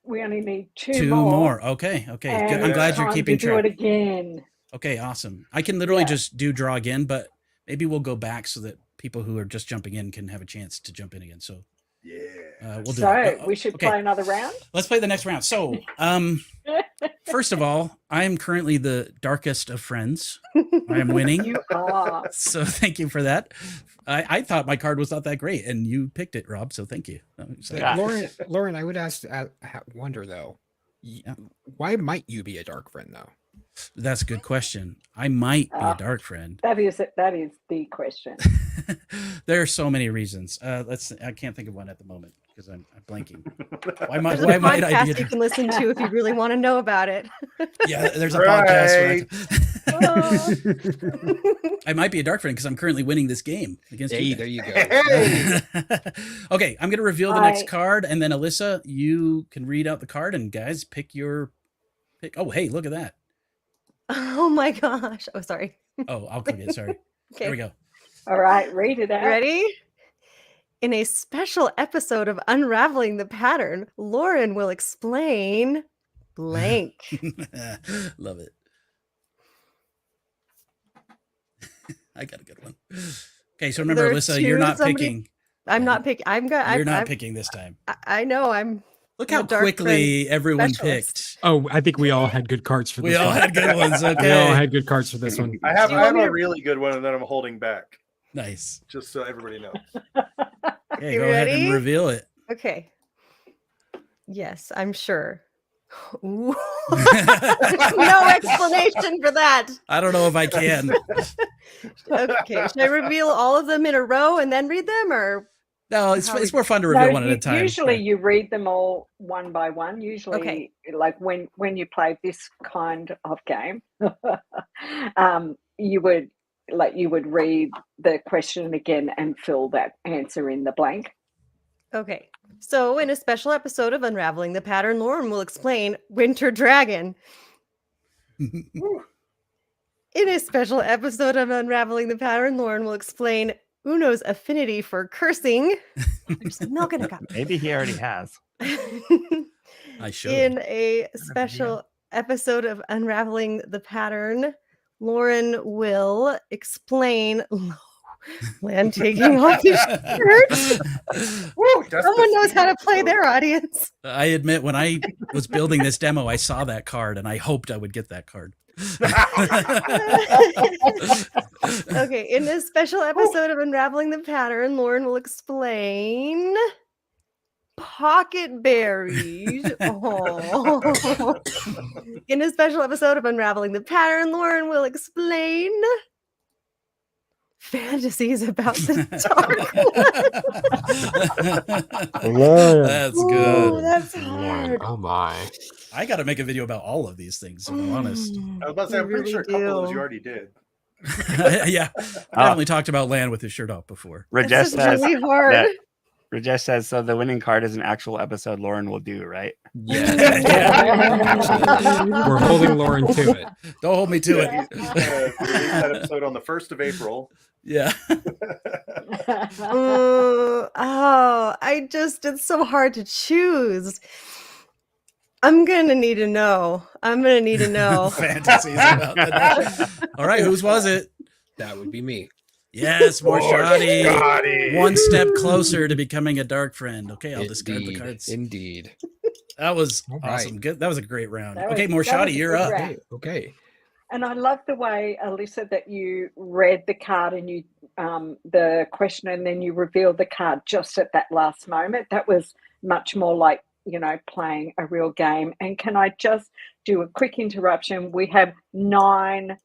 we only need 2 two more. Okay. Okay. Good. And I'm it's glad you're time keeping to do track. it again. Okay. Awesome. I can literally Yeah. just do draw again, but maybe we'll go back so that people who are just jumping in can have a chance to jump in again. So Yeah. we'll do So that. we should Okay. play another round. Let's play the next round. So, first of all, I am currently the darkest of friends. I am winning. You are. So thank you for that. I thought my card was not that great, and you picked it, Rob. So thank you. So- Yeah. Lauren, I would wonder though, Yeah. why might you be a dark friend though? That's a good question. I might be a dark friend. That is the question. There are so many reasons. I can't think of one at the moment because I'm blanking. Why There's a might I be podcast you can listen to if you really want to know about it. Yeah, there's a Right. podcast. I might be a dark friend because I'm currently winning this game against Hey, you. there you go. Hey. Okay, I'm gonna reveal the next I- card, and then Alyssa, you can read out the card, and guys, pick your pick. Oh, hey, look at that. Oh my gosh. Oh, sorry. Oh, I'll click it. Sorry. Okay. There we go. All right, read it out. You ready? In a special episode of Unraveling the Pattern, Lauren will explain blank. Love it. I got a good one. Okay, so remember, There are Alyssa, you're two, not somebody- picking. I'm not picking. You're not picking this time. I know. I'm. Look I'm how a dark quickly everyone specialist. picked. Oh, I think we all had good cards for this We all one. had good ones. We all Okay. had good cards for this one. I have Do you want me a to- really good one that I'm holding back, Nice. just so everybody knows. Okay, You go ahead and ready? reveal it. Okay. Yes, I'm sure. Ooh. No explanation for that. I don't know if I can. Okay. Should I reveal all of them in a row and then read them, or No, it's How we- more fun to reveal one at a you- time. Usually you read them all one by one. Usually, Okay. like when you play this kind of game, you would read the question again and fill that answer in the blank. okay. So, in a special episode of Unraveling the Pattern, Lauren will explain Winter Dragon. In a special episode of Unraveling the Pattern, Lauren will explain Uno's affinity for cursing. I'm just milking it up. Maybe he already has. I should. In a special episode of Unraveling the Pattern, Lauren will explain Lan taking off his shirt. Woo, that's Someone knows how to the play their audience. I admit, when I was building this demo, I saw that card and I hoped I would get that card. Okay, in this special episode of Unraveling the Pattern, Lauren will explain pocket berries. Oh. In a special episode of Unraveling the Pattern, Lauren will explain fantasies about the dark. That's Ooh, good. that's Man, hard. oh my. I got to make a video about all of these things, if I'm honest. I was about to say, You I'm pretty really sure a couple of those you do. already did. Yeah, I definitely talked about Land with his shirt off before. This Rajesh is says really hard. that Rajesh says so. The winning card is an actual episode Lauren will do, right? Yes. Yeah. We're holding Lauren to it. Don't hold me to Yeah, it. he's gonna release that episode on the 1st of April. Yeah. It's so hard to choose. I'm gonna need to know. Fantasies about that. All right, whose was it? That would be me. Yes, more shoddy. Shoddy. One step closer to becoming a dark friend. Okay, I'll discard the cards. Indeed. That was All right. awesome. Good. That was a great round. That Okay, was- more that was shoddy. a You're good up. round. Okay. And I love the way, Alyssa, that you read the card and you the question and then you revealed the card just at that last moment. That was much more like, playing a real game. And can I just do a quick interruption? We have 9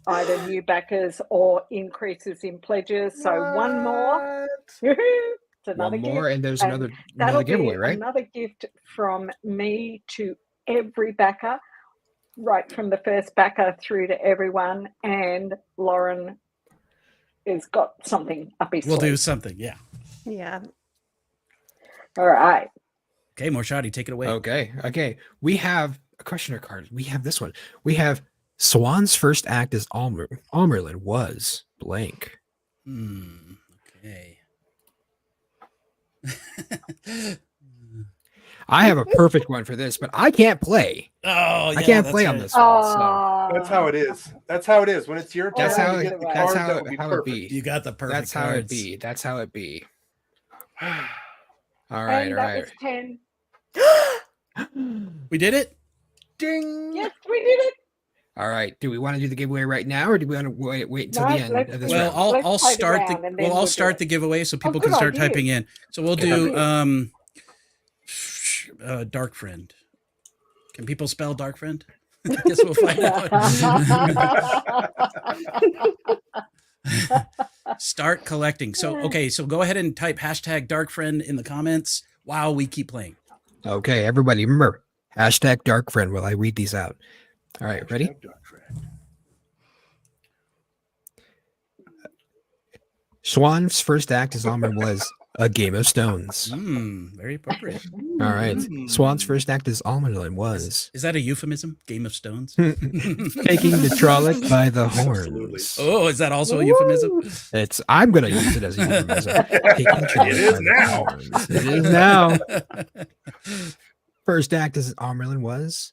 either new backers or increases in pledges. So one more. It's another One more, gift. and there's And another That'll giveaway, be right? another gift from me to every backer, right from the first backer through to everyone. And Lauren has got something up his We'll do sleeve. something. Yeah. Yeah. All right. Okay, more shoddy. Take it away. Okay. We have a questioner card. We have this one. We have Swan's first act as Almerlin was blank. Okay. I have a perfect one for this, but I can't play. Oh, yeah, I can't that's play on right. this one. So That's how it is. That's how it is. When it's your turn, that's how you it, get the that's card how that it, will be how it perfect. be. You got the perfect That's how it cards. be. That's how it be. All And right. that was 10. We did it? Ding. Yes, we did it. All right. Do we want to do the giveaway right now, or do we want to wait until No, the end let's of this do it. Well, round? I'll Let's I'll play the start round and then I'll we'll do start it. the giveaway so people good can start idea. typing in. So we'll Good do idea. Dark Friend. Can people spell Dark Friend? I guess we'll find out. Start collecting. So so go ahead and type hashtag Dark Friend in the comments while we keep playing. Okay, everybody, remember hashtag Dark Friend while I read these out. All right, ready? Swan's first act as Almer was a game of stones. Very appropriate. All right. Swan's first act as Almerlin was Is that a euphemism? Game of Stones? taking the Trolloc by the Absolutely. horns. Oh, is that also a euphemism? I'm gonna use it as a euphemism. Taking the Trolloc It is by the now. horns. It is now. First act as Almerlin was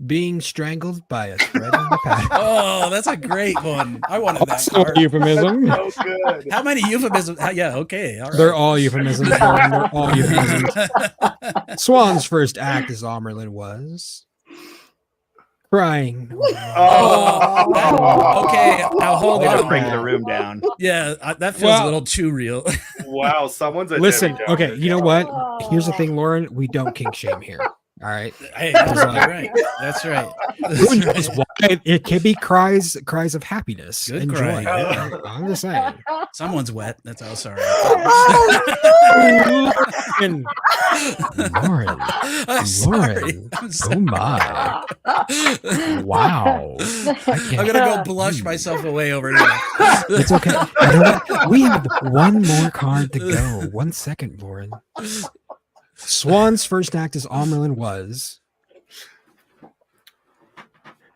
being strangled by a thread in the pattern. Oh, that's a great one. I wanted that Also a card. euphemism. So good. How many euphemisms? Yeah, okay. All right. They're all euphemisms. Lauren. They're all euphemisms. Swan's first act as Almerlin was crying. Oh, okay. Now hold Way to on. bring the room down. Yeah, that feels Well- a little too real. Wow, someone's a Listen, Debbie Downer. okay, you know what? Here's the thing, Lauren. We don't kink shame here. All right. Hey, that's right. That's right. Who That's knows right. why? It can be cries of happiness Good and cry, joy. yeah. I'm just saying. Someone's wet. That's all. Sorry. Lauren, Lauren, I'm sorry. Lauren. I'm Oh sorry. my! Wow. I'm gonna go blush myself away over here. It's okay. You know what? We have one more card to go. 1 second, Lauren. Swan's first act as Almerlin was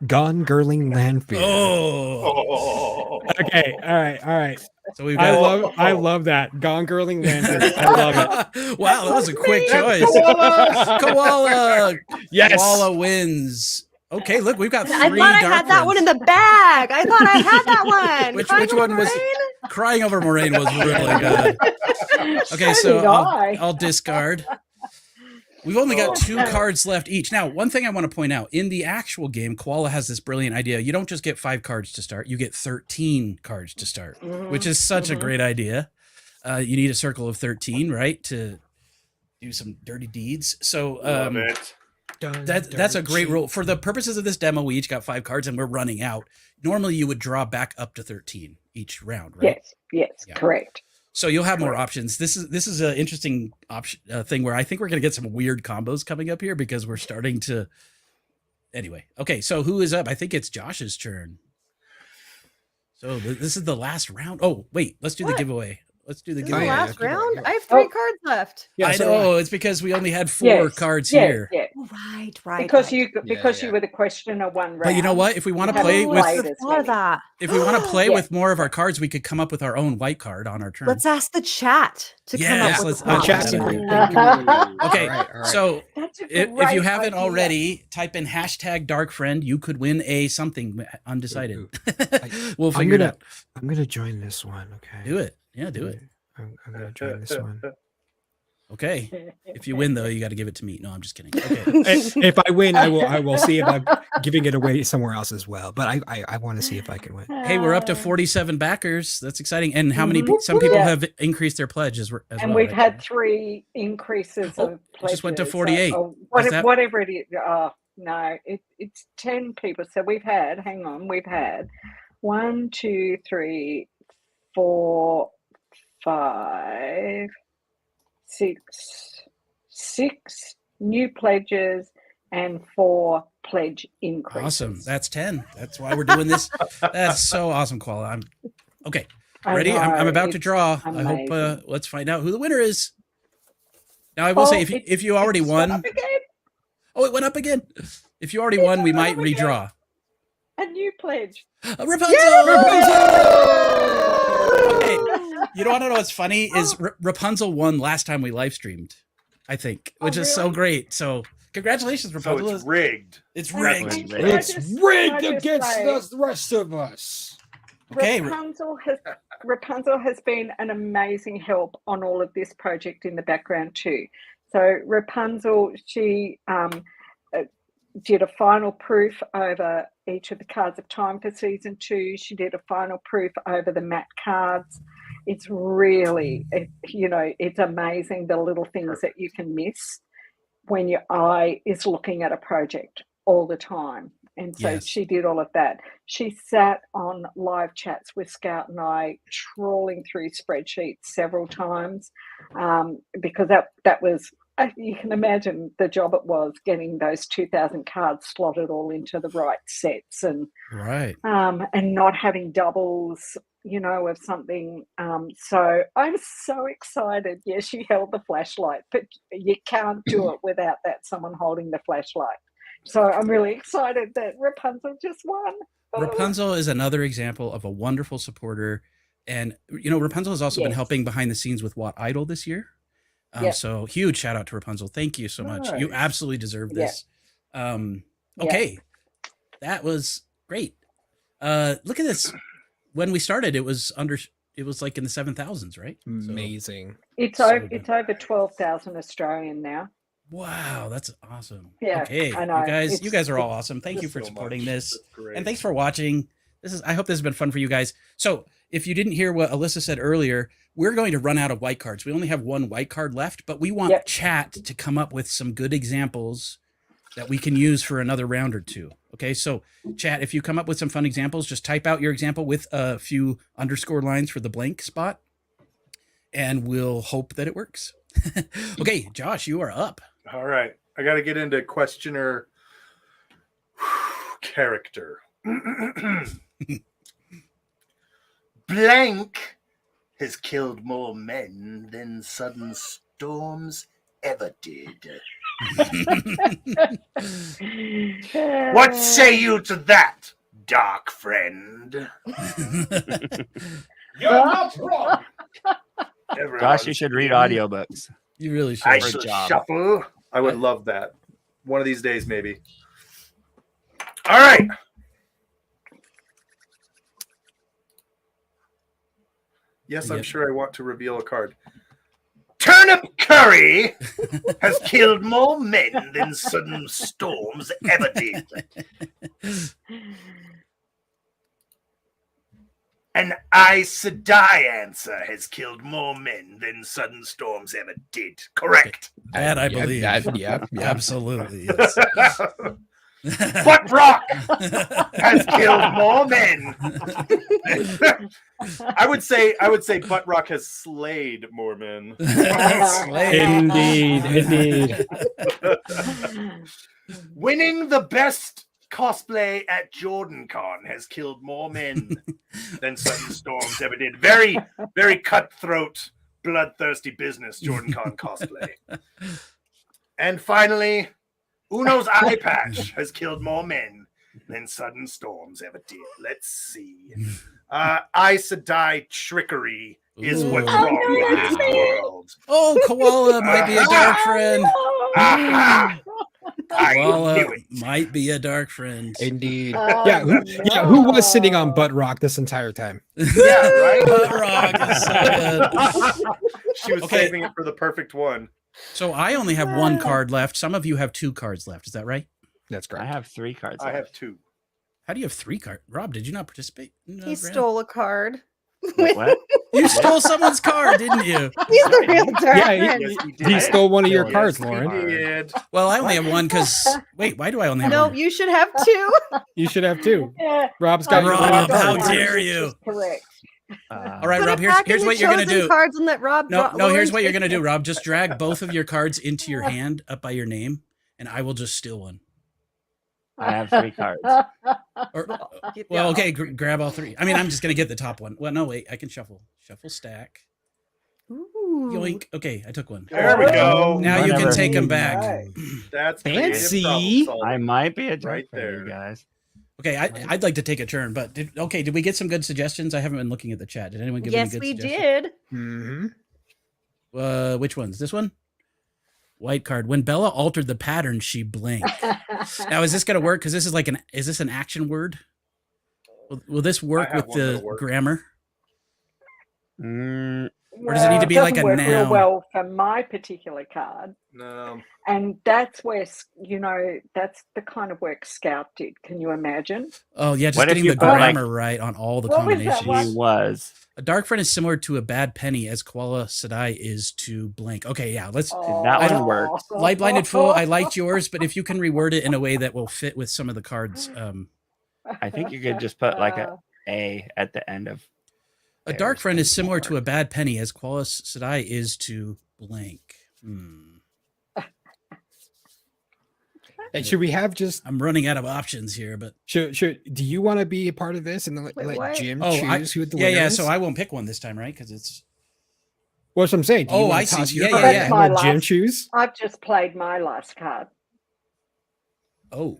Gone Girling Landfield. Oh, Okay, all right. so we've got. I love that. Gone Girling Landfield. I love it. Wow, that was a quick choice. Koala. Yes. Koala wins. Okay, look, we've got 3 I thought I Dark had that one in Friends. the bag. I thought I had that one. Which Crying one was- Rain? Crying over Moraine was really good. Okay, So so did I. I'll discard. We've only got 2 cards left each. Now, one thing I want to point out, in the actual game, Koala has this brilliant idea. You don't just get 5 cards to start, you get 13 cards to start, which is such a great idea. You need a circle of 13, right, to do some dirty deeds. So Love it. that's a great rule. For the purposes of this demo, we each got 5 cards and we're running out. Normally, you would draw back up to 13. each round, right? Yes, Yeah. correct. So you'll have more options. This is an interesting option thing where I think we're going to get some weird combos coming up here because we're starting to. Anyway, okay. So who is up? I think it's Josh's turn. So this is the last round. Oh wait, let's do the What? giveaway. Let's do the This is the giveaway. last giveaway, round. giveaway. I have 3 Oh. cards left. Yeah, I so know it's because we only had 4 cards here. Yeah. Oh, right. Because right. you Yeah. you were the questioner one round. But you know what? If we want to You play haven't with, played I as thought of many. that. if we want to play Yeah. with more of our cards, we could come up with our own white card on our turn. Let's ask the chat to come Yes, up with let's- a let's card. chat. Okay. Okay, All right. so That's a if you great haven't idea. already, type in #DarkFriend. You could win a something undecided. Ooh. We'll I'm figure it gonna out. I'm gonna join this one. Okay. Do it. Yeah, do it. I'm gonna join this one. Okay. If you win, though, you got to give it to me. No, I'm just kidding. Okay. If I win, I will see if I'm giving it away somewhere else as well. But I want to see if I can win. Hey, we're up to 47 backers. That's exciting. And how many? Mhm. Some people Yeah. have increased their pledge as well. And we've right? had 3 increases Oh, of it pledges. just went to so- 48. or Is that- whatever it is. Oh, no, it's 10 people. So we've had, hang on, we've had 1, 2, 3, 4, 5, 6 new pledges and 4 pledge increases. Awesome. That's 10. That's why we're doing this. That's so awesome, Koala. I'm okay. I Ready? I'm know, about to it's draw. I hope. amazing. Let's find out who the winner is. Now, I will say, if you already it's won, up again. oh, it went up again. If you already It's won, we up might again. redraw. A new pledge. Rapunzel! Okay. Yay! You don't want to know what's funny is Rapunzel won last time we live streamed, I think, which is so really? great. So congratulations, So Rapunzel. it's rigged. It's And rigged. can I It's just- rigged can I just against say, the rest of us. Okay. Rapunzel has been an amazing help on all of this project in the background too. So Rapunzel, she did a final proof over each of the cards of time for season 2. She did a final proof over the matte cards. It's really, it's amazing the little things that you can miss when your eye is looking at a project all the time. And so Yes. she did all of that. She sat on live chats with Scout and I, trawling through spreadsheets several times, because that was, you can imagine the job it was getting those 2,000 cards slotted all into the right sets and not having doubles, of something. So I'm so excited. Yeah, she held the flashlight, but you can't do it without someone holding the flashlight. So I'm really excited that Rapunzel just won. Rapunzel is another example of a wonderful supporter. And, Rapunzel has also been Yes. helping behind the scenes with What Idol this year. Yep. So huge shout out to Rapunzel. Thank you so much. You Nice. absolutely deserve Yeah. this. Okay. That was great. Look at this. When we started, it was like in the 7,000s, right? So- Amazing. It's So over. good. It's over 12,000 Australian now. Wow, that's awesome. Yeah, Okay. I know. You guys are all awesome. Thank you for so supporting much. this. That's great. And thanks for watching. I hope this has been fun for you guys. So if you didn't hear what Alyssa said earlier, we're going to run out of white cards. We only have 1 white card left, but we want Yep. chat to come up with some good examples that we can use for another round or 2. Okay, so chat, if you come up with some fun examples, just type out your example with a few underscore lines for the blank spot, and we'll hope that it works. Okay, Josh, you are up. All right. I got to get into questioner character. Blank has killed more men than sudden storms ever did. What say you to that, dark friend? You're not wrong. Josh, you should read audiobooks. You really should. I Great shall job. shuffle. I would love that. One of these days, maybe. All right. Yes, I'm Yep. sure I want to reveal a card. Turnip Curry has killed more men than sudden storms ever did. An Aes Sedai answer has killed more men than sudden storms ever did. Correct. That I Yeah, believe. yeah. Absolutely. Yes. Butt Rock has killed more men. I would say Butt Rock has slayed more men. Indeed. Winning the best cosplay at JordanCon has killed more men than Sudden Storms ever did. Very, very cutthroat, bloodthirsty business, JordanCon cosplay. And finally, Uno's eye patch has killed more men than Sudden Storms ever did. Let's see. Aes Sedai trickery is what's Ooh. wrong with this world. Oh, Koala might be a dark friend. Aha! I Koala knew it. might be a dark friend. Indeed. Oh, Who was sitting on Butt Rock this entire time? Yeah, right? Butt Rock is so good. She was Okay. saving it for the perfect one. So I only have one card left. Some of you have 2 cards left. Is that right? That's I correct. have 3 cards. I left. have 2. How do you have 3 cards? Rob, did you not participate? He Round? stole a card. Wait, what? You stole someone's card, didn't you? He's the real dark Yeah, friend. Yes, he did. He stole one of your Yes, cards, he Lauren. did. Well, I only have one because wait, why do I only have No, one? you should have 2. You should have 2. Yeah. Rob's got your Rob, winning how card. dare you? Correct. All right, Put Rob, it back here's in what the you're gonna chosen do. Cards and let Rob No, draw- here's Lauren what you're take gonna do, it. Rob. Just drag both of your cards into your hand up by your name, and I will just steal one. I have 3 cards. Or, Get well, down. okay, grab all 3. I mean, I'm just gonna get the top one. Well, no, wait, I can shuffle stack. Ooh. Yoink. Okay, I took one. There we go. Now you can Whatever. take them back. Right. That's Fancy. creative problem I solving. might be a dark Right friend, there. you guys. Okay, I'd like to take a turn, but did we get some good suggestions? I haven't been looking at the chat. Did anyone give any Yes, good we suggestions? did. Mm-hmm. Which ones? This one? White card. When Bella altered the pattern, she blinked. Now, is this going to work? Because this is is this an action word? Will this work have with one that'll the work. grammar? Or does it need to be like a work noun? real well for my particular card, No. and that's where that's the kind of work Scout did. Can you imagine? Oh, yeah, just What if getting you the put, like- grammar right on all the What was that combinations. one? She was. A dark friend is similar to a bad penny as Koala Sedai is to blank. Okay, yeah, let's... That one works. Light Blinded Fool, I liked yours, but if you can reword it in a way that will fit with some of the cards. I think you could just put like a at the end of. A dark friend is similar to a bad penny as Koala Sedai is to blank. And should we have just? I'm running out of options here, but Should do you want to be a part of this and then let what? Jim Oh, choose who the winner yeah. is? So I won't pick one this time, right? Because it's Well, that's what I'm saying. Do you Oh, wanna I see. toss your Yeah, card yeah, and yeah. My let Jim last- choose. I've just played my last card oh,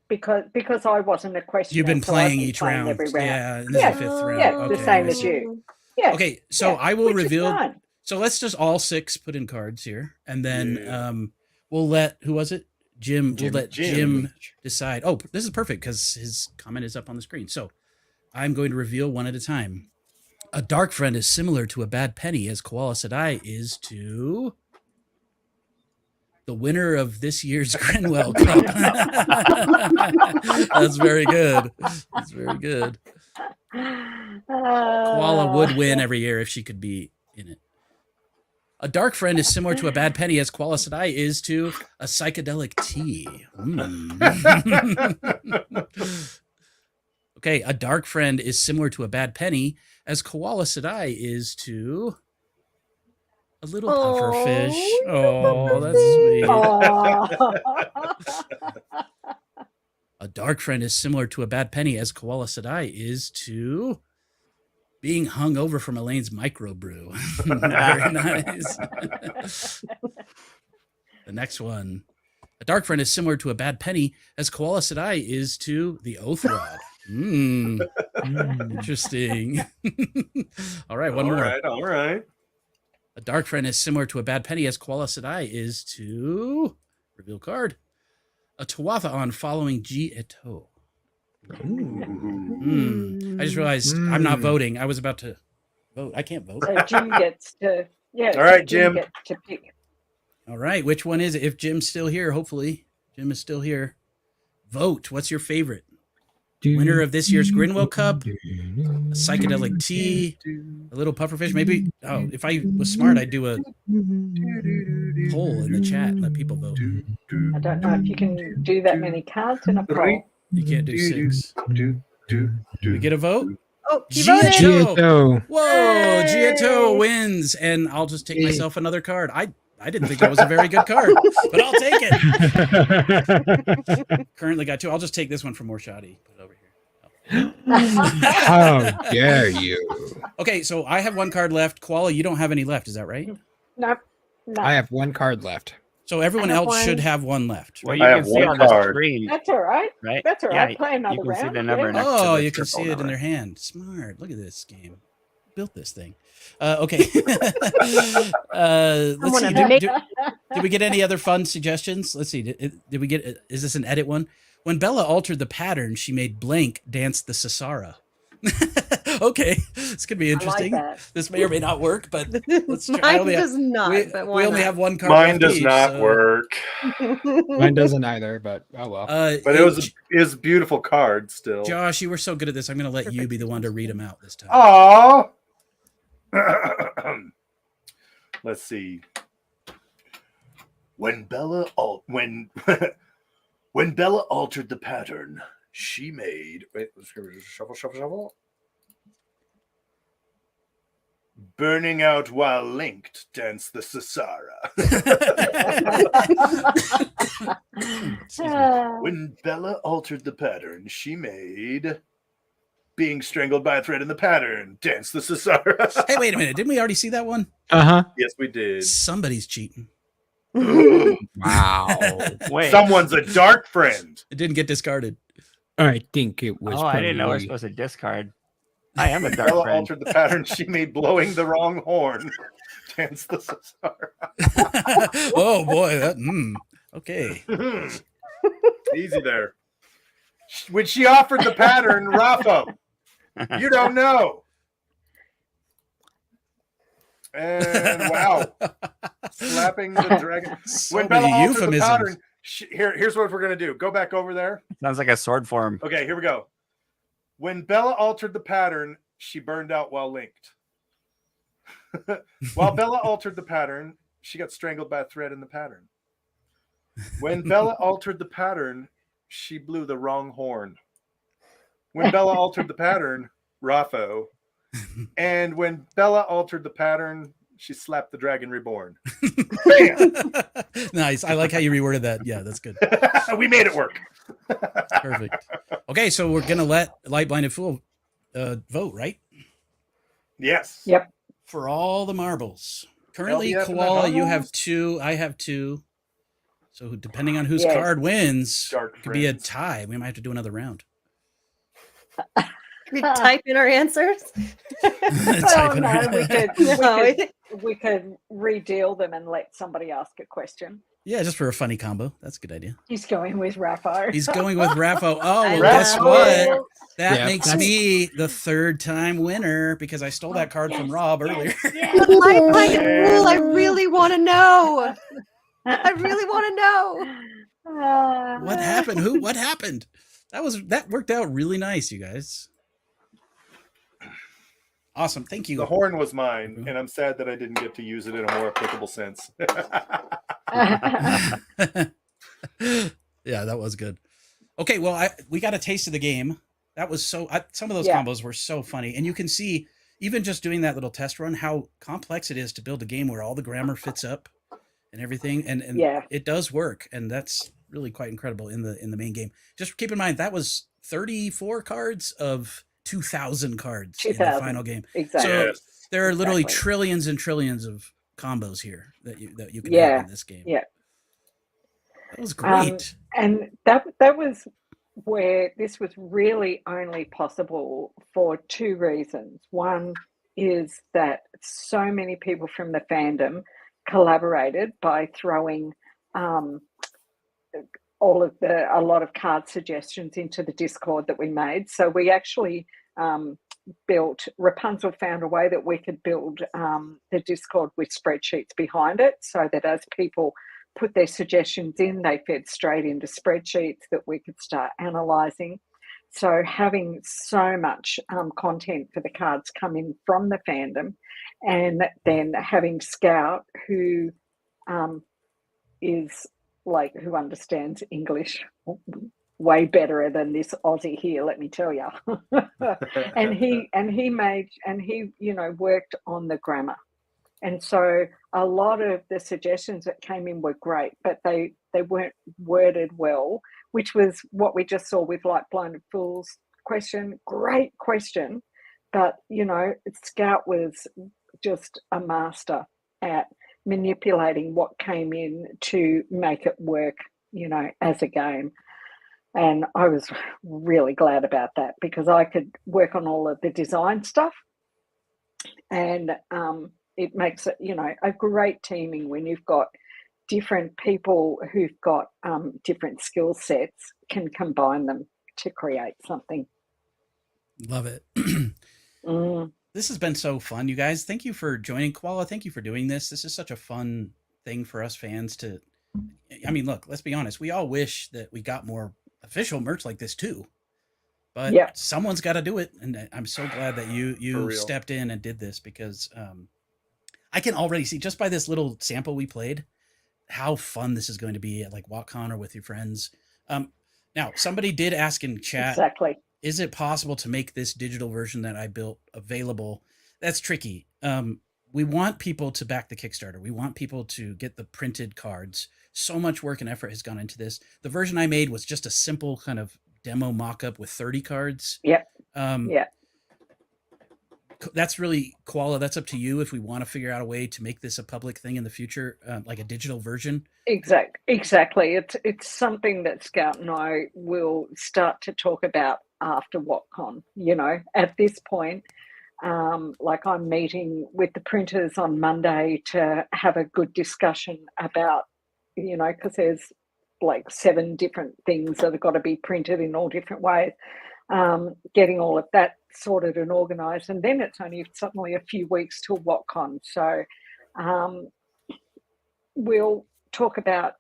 because I wasn't a question. you've been playing each round. Every round. Yeah, and this Yeah. is the 5th round. Yeah, the Okay, same I as see. you. Yeah. Okay, so yeah, I will which is reveal. fine. So let's just all 6 put in cards here, and then Yeah. we'll let who was it? Jim. We'll Jim. let Jim decide. Oh, this is perfect because his comment is up on the screen. So I'm going to reveal one at a time. A dark friend is similar to a bad penny as Koala Sedai is to the winner of this year's Grinwell Cup. That's very good. That's very good. Koala would win every year if she could be in it. A dark friend is similar to a bad penny as Koala Sedai is to a psychedelic tea. Okay, a dark friend is similar to a bad penny as Koala Sedai is to a little pufferfish. Oh, that's sweet. Aw. A dark friend is similar to a bad penny as Koala Sedai is to being hung over from Elaine's microbrew. Very nice. The next one. A dark friend is similar to a bad penny as Koala Sedai is to the oath rod. Interesting. All right, one more. All right. A dark friend is similar to a bad penny as Koala Sedai is to reveal card. A Tuatha on following G Eto. I just realized I'm not voting. I was about to vote. I can't vote. So Jim gets to All right, Jim. gets to pick. All right, which one is it? If Jim's still here, hopefully Jim is still here. Vote. What's your favorite? winner of this year's Grinwell Cup, a psychedelic tea, a little pufferfish. Maybe, if I was smart, I'd do a poll in the chat and let people vote. I don't know if you can do that many cards in a poll. You can't do 6. We get a vote? Oh, he voted. Gieto. Whoa, Yay! Gieto wins, and I'll just take myself another card. I didn't think that was a very good card, but I'll take it. Currently got 2. I'll just take this one for more shoddy. Put it over here. How dare you? Okay, so I have 1 card left. Koala, you don't have any left. Is that right? No. I have 1 card left. So everyone I have else should 1. have 1 left. Well, right? you I can have see 1 on the card. screen, That's all right. right? That's all Yeah, right. Play another you can round. see the number yeah. next to Oh, the you can see triple it in number. their hand. Smart. Look at this game. Built this thing. Okay. Let's Someone see. have Did we get any other fun suggestions? Let's see. Did we get? Is this an edit one? When Bella altered the pattern, she made blank dance the Sasara. Okay, this could be interesting. that. This may or may not work, but let's try. Mine does not. but why we only not? have 1 card. Mine left does each, not so, work. Mine doesn't either, but oh well. But it was a beautiful card still. Josh, you were so good at this. I'm going to let you Perfect. be the one to read them out this time. Aww. Let's see. When Bella when Bella altered the pattern, she made shuffle. Burning out while linked, dance the Sasara. When Bella altered the pattern, she made being strangled by a thread in the pattern, dance the Sasara. Hey, wait a minute. Didn't we already see that one? Uh-huh. Yes, we did. Somebody's cheating. Wow. Wait. Someone's a dark friend. It didn't get discarded. I think it was Oh, I didn't know we're probably- supposed to discard. I am a dark Bella friend. altered the pattern. She made blowing the wrong horn. Dance the Sasara. Oh boy, okay. Easy there. When she offered the pattern, Rafa, you don't know. And wow, slapping the dragon. So When Bella many altered the euphemisms. pattern, here's what we're gonna do. Go back over there. Sounds like a sword form. Okay, here we go. When Bella altered the pattern, she burned out while linked. While Bella altered the pattern, she got strangled by a thread in the pattern. When Bella altered the pattern, she blew the wrong horn. When Bella altered the pattern, Raffo. And when Bella altered the pattern, she slapped the dragon reborn. Nice. I like how you reworded that. Yeah, that's good. We made it work. Perfect. Okay, so we're gonna let Light Blinded Fool vote, right? Yes. Yep. For all the marbles. Currently, LBF and the Koala, you Huddles. have 2. I have 2. So depending on whose Yes. card wins, Dark it could be a friends. tie. We might have to do another round. We type in our answers. Type in no, our- No, we could redeal them and let somebody ask a question. Yeah, just for a funny combo. That's a good idea. He's going with Rafa. He's going with Raffo. Oh, I well, guess know. what? That Yeah, makes that's- me the 3rd-time winner because I stole that card from Rob earlier. But Light Blinded Fool, I really want to know. I really want to know. What happened? What happened? That worked out really nice, you guys. Awesome. Thank you. The horn was mine, and I'm sad that I didn't get to use it in a more applicable sense. Yeah, that was good. Okay, well, we got a taste of the game. That was some of those Yeah. combos were so funny, and you can see even just doing that little test run how complex it is to build a game where all the grammar fits up and everything, and Yeah. it does work, and that's really quite incredible in the main game. Just keep in mind that was 34 cards of 2,000 cards in the 2,000. final game. Exactly. So Yes. there are literally Exactly. trillions and trillions of combos here that you can Yeah, have in this game. yeah. That was great. And that was where this was really only possible for 2 reasons. One is that so many people from the fandom collaborated by throwing a lot of card suggestions into the Discord that we made. So we actually Rapunzel found a way that we could build the Discord with spreadsheets behind it, so that as people put their suggestions in, they fed straight into spreadsheets that we could start analysing. So having so much content for the cards coming from the fandom, and then having Scout, who is like, who understands English way better than this Aussie here, let me tell you. and he worked on the grammar. And so a lot of the suggestions that came in were great, but they weren't worded well, which was what we just saw with like Blinded Fool's question. Great question, but Scout was just a master at manipulating what came in to make it work, as a game. And I was really glad about that, because I could work on all of the design stuff, and it makes it, a great teaming when you've got different people who've got different skill sets, can combine them to create something. Love it. Mm. This has been so fun, you guys. Thank you for joining. Koala, thank you for doing this. This is such a fun thing for us fans to, I mean, look, let's be honest. We all wish that we got more official merch like this too, but Yep. someone's got to do it. And I'm so glad that For you real. stepped in and did this, because I can already see, just by this little sample we played, how fun this is going to be at like WatCon or with your friends. Now, somebody did ask in chat, Exactly. is it possible to make this digital version that I built available? That's tricky. We want people to back the Kickstarter. We want people to get the printed cards. So much work and effort has gone into this. The version I made was just a simple kind of demo mock-up with 30 cards. Yep. Yeah. That's really, Koala, that's up to you if we want to figure out a way to make this a public thing in the future, like a digital version. Exactly. It's something that Scout and I will start to talk about after WatCon. At this point, like, I'm meeting with the printers on Monday to have a good discussion about, because there's like 7 different things that have got to be printed in all different ways. Getting all of that sorted and organized, and then it's only suddenly a few weeks till WatCon. So we'll talk about,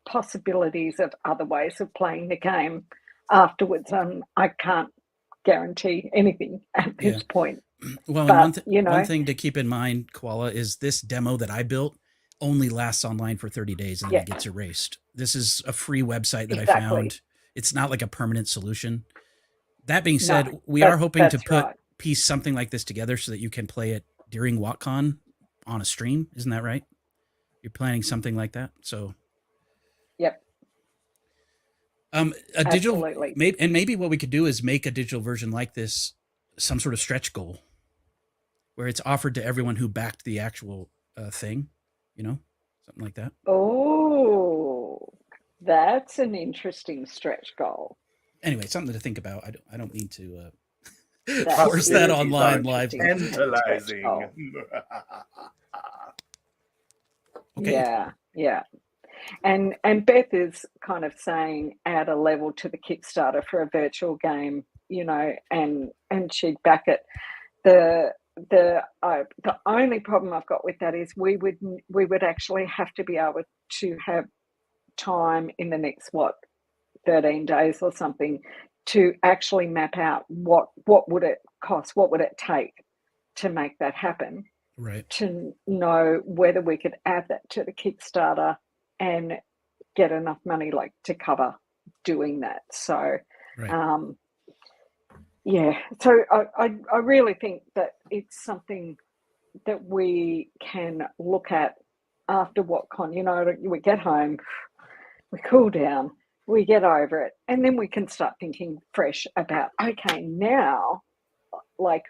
possibilities of other ways of playing the game afterwards. I can't guarantee anything at this point. Well, but, one thing to keep in mind, Koala, is this demo that I built only lasts online for 30 days and then it gets erased. This is a free website that I found. It's not like a permanent solution. That being said, we are hoping to piece something like this together so that you can play it during WatCon on a stream. Isn't that right? You're planning something like that? So, yep. A digital, maybe what we could do is make a digital version like this some sort of stretch goal where it's offered to everyone who backed the actual thing, something like that. Oh, that's an interesting stretch goal. Anyway, something to think about. I don't need to force that online live. Tantalizing. Okay. Yeah. And Beth is kind of saying add a level to the Kickstarter for a virtual game, and she'd back it. The only problem I've got with that is we would actually have to be able to have time in the next 13 days or something to actually map out what would it cost, what would it take to make that happen, right? To know whether we could add that to the Kickstarter and get enough money like to cover doing that. So right. So I really think that it's something that we can look at after WatCon. We get home, we cool down, we get over it, and then we can start thinking fresh about, okay, now, like,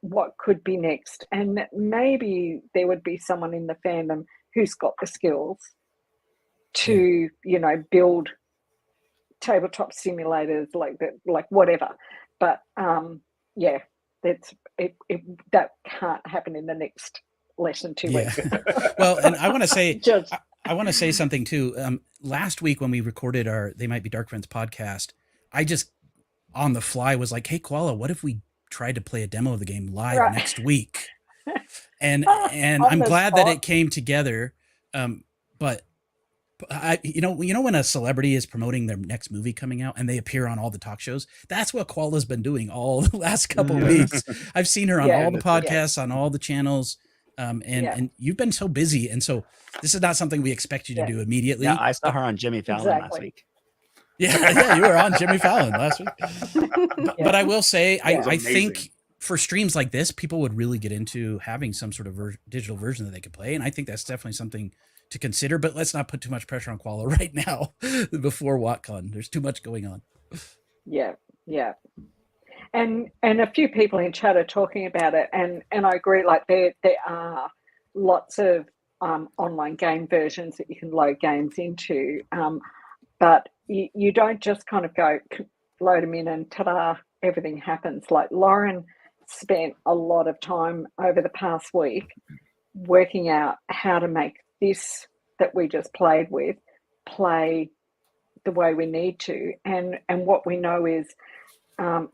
what could be next? And maybe there would be someone in the fandom who's got the skills to, build tabletop simulators like that, like whatever. But that can't happen in the next less than 2 weeks. Well, and I want to say, I want to say something too. Last week when we recorded our They Might Be Dark Friends podcast, I just on the fly was like, hey, Koala, what if we tried to play a demo of the game live next week? And I'm glad that it came together. But You know when a celebrity is promoting their next movie coming out and they appear on all the talk shows, that's what Koala's been doing all the last couple of weeks. I've seen her on Yeah, all the yeah. podcasts, on all the channels, and you've been so busy, and so this is not something we expect you to Yeah. do immediately. Yeah, I saw her on Jimmy Fallon last Exactly. week. Yeah, you were on Jimmy Fallon last week. But I will say, Yeah. was I amazing. think for streams like this, people would really get into having some sort of digital version that they could play, and I think that's definitely something to consider. But let's not put too much pressure on Koala right now before WatCon. There's too much going on. Yeah, yeah. And a few people in chat are talking about it, and I agree. Like there are lots of online game versions that you can load games into, but you don't just kind of go load them in and ta-da, everything happens. Like Lauren spent a lot of time over the past week working out how to make this that we just played with play the way we need to, and what we know is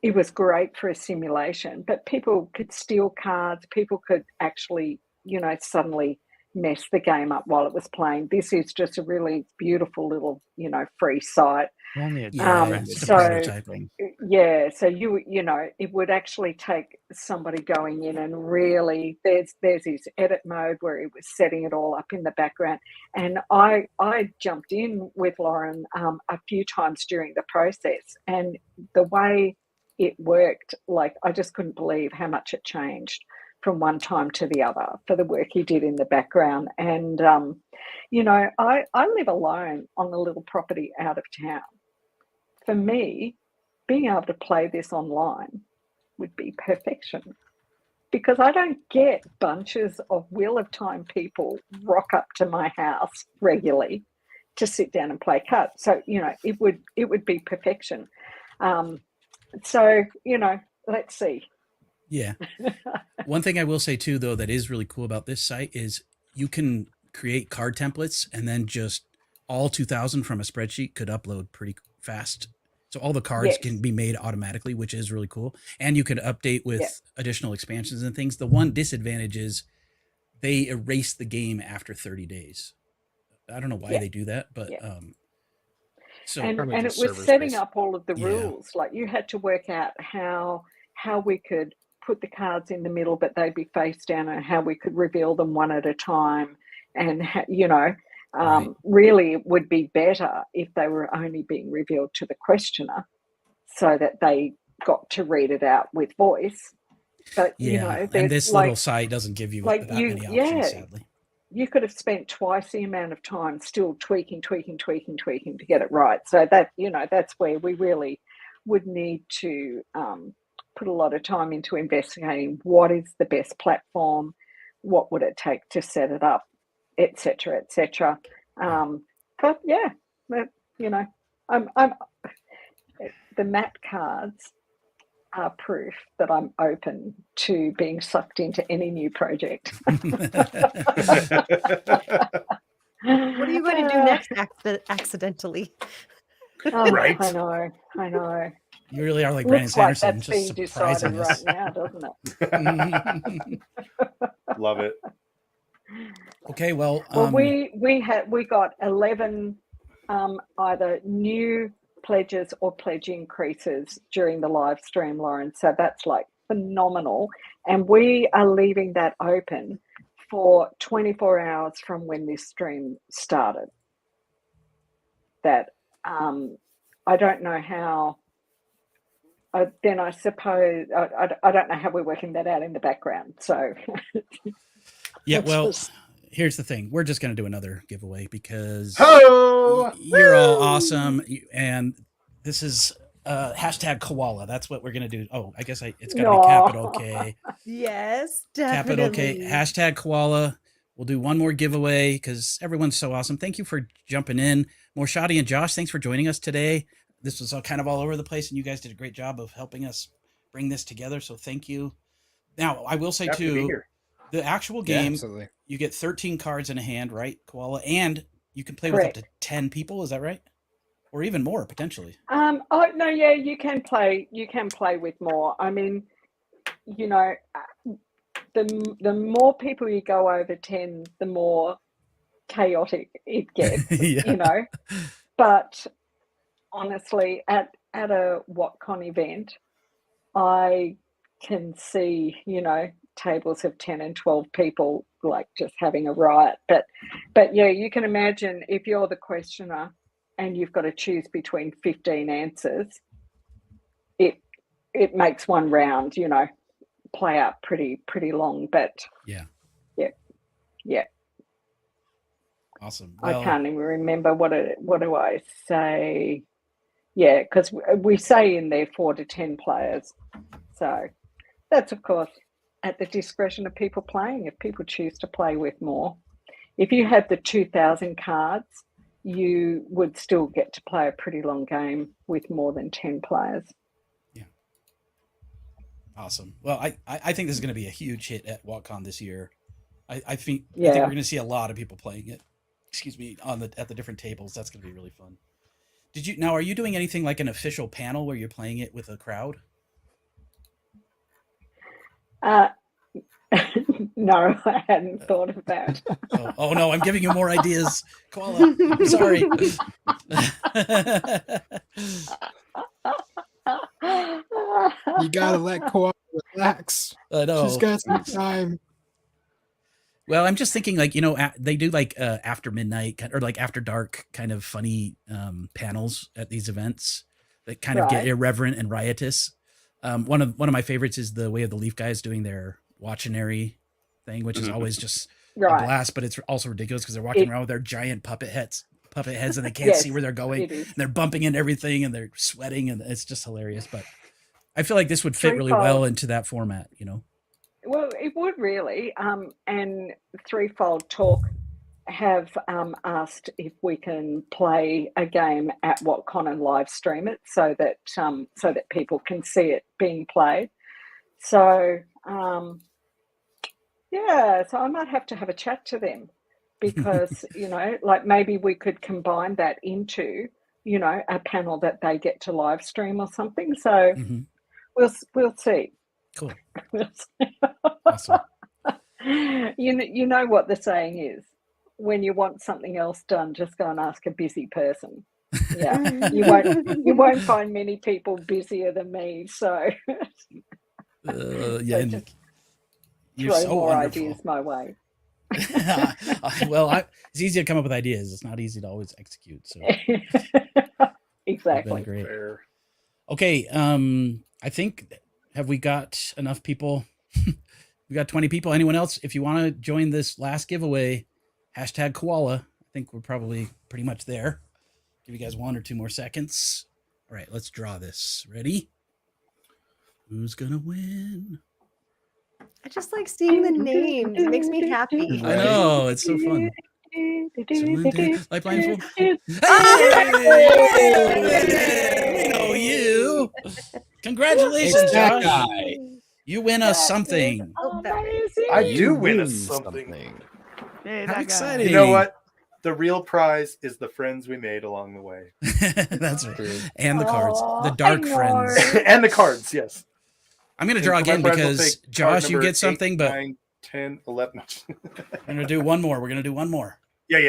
it was great for a simulation, but people could steal cards. People could actually, suddenly mess the game up while it was playing. This is just a really beautiful little, free site. Only a it's just a so- prototype. thing. Yeah, so it would actually take somebody going in and really, there's his edit mode where he was setting it all up in the background, and I jumped in with Lauren a few times during the process, and the way it worked, like I just couldn't believe how much it changed from one time to the other for the work he did in the background. And I live alone on a little property out of town. For me, being able to play this online would be perfection, because I don't get bunches of Wheel of Time people rock up to my house regularly to sit down and play cards. So it would be perfection. So let's see. Yeah. One thing I will say too, though, that is really cool about this site is you can create card templates, and then just all 2,000 from a spreadsheet could upload pretty fast. So all the cards Yes. can be made automatically, which is really cool. And you can update with Yeah. additional expansions and things. The one disadvantage is they erase the game after 30 days. I don't know why Yeah. they do that, but Yeah. so and Probably it just was server setting space. up all of the Yeah. rules. Like you had to work out how we could put the cards in the middle, but they'd be face down, and how we could reveal them one at a time. And Right. really it would be better if they were only being revealed to the questioner, so that they got to read it out with voice. But yeah, and there's this little site doesn't give you that many options, sadly. you could have spent twice the amount of time still tweaking to get it right. So that that's where we really would need to put a lot of time into investigating what is the best platform, what would it take to set it up, etc. But yeah, but, I'm the map cards are proof that I'm open to being sucked into any new project. What are you going to do next accidentally? Oh, Right. I know. You really are like Brandon Looks like Sanderson, that's being just surprising decided us. right now, doesn't it? Love it. Okay, well, Well, we got 11 either new pledges or pledge increases during the live stream, Lauren. So that's like phenomenal, and we are leaving that open for 24 hours from when this stream started. That I don't know how. Then I suppose I don't know how we're working that out in the background. So yeah, it's well, just- here's the thing. We're just going to do another giveaway because Ho! you're all awesome. And this is hashtag koala. That's what we're going to do. Oh, I guess it's got to be No. capital K. Yes, definitely. Capital K. Hashtag koala. We'll do one more giveaway because everyone's so awesome. Thank you for jumping in. Morshadi and Josh, thanks for joining us today. This was kind of all over the place, and you guys did a great job of helping us bring this together. So thank you. Now, I will say Happy to be too, here. the actual Yeah, game, absolutely. you get 13 cards in a hand, right, Koala? And you can play with up Correct. to 10 people. Is that right? Or even more, potentially. Oh no, yeah, you can play with more. I mean, the more people you go over 10, the more chaotic it gets, Yeah. you know. But honestly, at a WhatCon event, I can see, you know, tables of 10 and 12 people like just having a riot. But yeah, you can imagine if you're the questioner and you've got to choose between 15 answers, it makes one round, you know, play out pretty long. But Yeah. yeah. Awesome. I Well, can't even remember what do I say. Yeah, because we say in there 4 to 10 players. So that's, of course, at the discretion of people playing. If people choose to play with more, if you had the 2,000 cards, you would still get to play a pretty long game with more than 10 players. awesome. Well, I think this is going to be a huge hit at WalkCon this year. I think Yeah. we're going to see a lot of people playing it. Excuse me, at the different tables. That's going to be really fun. Are you doing anything like an official panel where you're playing it with a crowd? No, I hadn't thought of that. Oh no, I'm giving you more ideas. Koala, I'm sorry. You gotta let Koala relax. I know. She's got some time. Well, I'm just thinking, like, you know, they do like after midnight or like after dark kind of funny panels at these events that kind of get Right. irreverent and riotous. One of my favorites is the Way of the Leaf guys doing their Watchinary thing, which is always just a Right. blast, but it's also ridiculous because they're walking around with their giant puppet heads, and they can't see Yes, where they're going. it is. And they're bumping into everything and they're sweating, and it's just hilarious. But I feel like this would fit really Threefold. well into that format, you know? Well, it would really. And Threefold Talk have asked if we can play a game at WhatCon and live stream it so that people can see it being played. So yeah, so I might have to have a chat to them because you know, like maybe we could combine that into, you know, a panel that they get to live stream or something. So Mhm. we'll see. Cool. We'll see. Awesome. You know what the saying is: when you want something else done, just go and ask a busy person. Yeah, you won't find many people busier than me. So Yeah, and just you're throw so more wonderful. ideas my way. Well, it's easy to come up with ideas. It's not easy to always execute. So Exactly. great. Fair. Okay, I think, have we got enough people? We got 20 people. Anyone else? If you want to join this last giveaway, hashtag koala. I think we're probably pretty much there. Give you guys 1 or 2 more seconds. All right, let's draw this. Ready? Who's gonna win? I just like seeing the names. It makes me happy. I know, it's so fun. Like blindfold. Hey! We know you. Congratulations, It's that Josh. guy. You win us something. Amazing. I You do win win something. Hey, How that guy. exciting. You know what? The real prize is the friends we made along the way. That's right. And the cards. The Aw, dark I know. friends. And the cards, yes. I'm going to draw And for my again friends, I'll because, take card Josh, you number get something, 8, but 9, 10, 11. we're going to do one more. We're going to do one more. Yeah.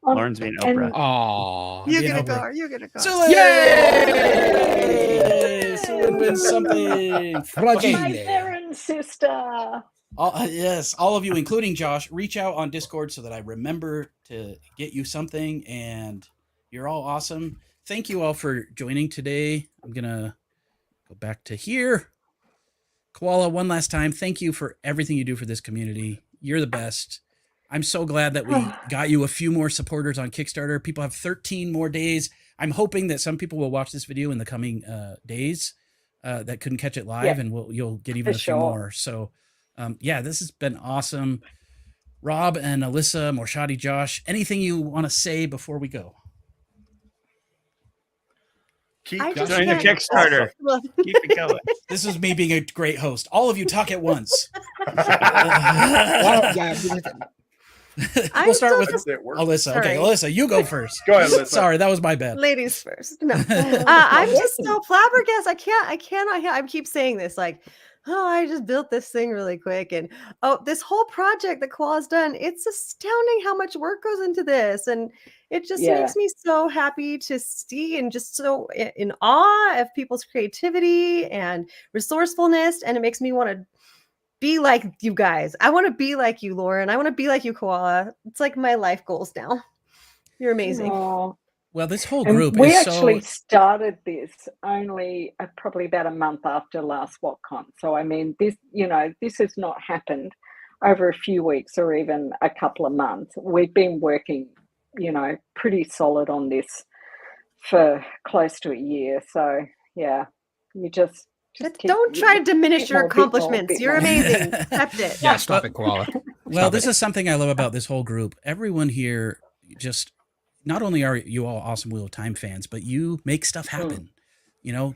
Lauren's being Oprah. Aw. You being get a Oprah. car. You get a car. Sue! Yay! Sue wins something. Fragile. My Theron sister. Yes, all of you, including Josh, reach out on Discord so that I remember to get you something, and you're all awesome. Thank you all for joining today. I'm going to go back to here. Koala, one last time, thank you for everything you do for this community. You're the best. I'm so glad that we got you a few more supporters on Kickstarter. People have 13 more days. I'm hoping that some people will watch this video in the coming days that couldn't catch it live, and you'll get even For a few sure. more. So, yeah, this has been awesome. Rob and Alyssa, Morshadi, Josh, anything you want to say before we go? Keep I just Join the can't- Kickstarter. Well, Keep it going. This is me being a great host. All of you talk at once. Well, yeah, We'll start with It works. Alyssa. Okay, Sorry. Alyssa, you go first. Go ahead, Alyssa. Sorry, that was my bad. ladies first. No, I'm just so flabbergasted. I cannot. I keep saying this. Like oh, I just built this thing really quick. And oh, this whole project that Koala's done, it's astounding how much work goes into this. And it just Yeah. makes me so happy to see and just so in awe of people's creativity and resourcefulness. And it makes me want to be like you guys. I want to be like you, Lauren. I want to be like you, Koala. It's like my life goals now. You're amazing. Oh. Well, this whole And group we is actually so. started this only probably about a month after last WhatCon. So I mean, this this has not happened over a few weeks or even a couple of months. We've been working, pretty solid on this for close to a year. So yeah, you just Don't try to diminish your bit more, accomplishments. You're more. amazing. Accept it. Yeah, stop it, Koala. Well, Stop this it. is something I love about this whole group. Everyone here just, not only are you all awesome Wheel of Time fans, but you make stuff happen.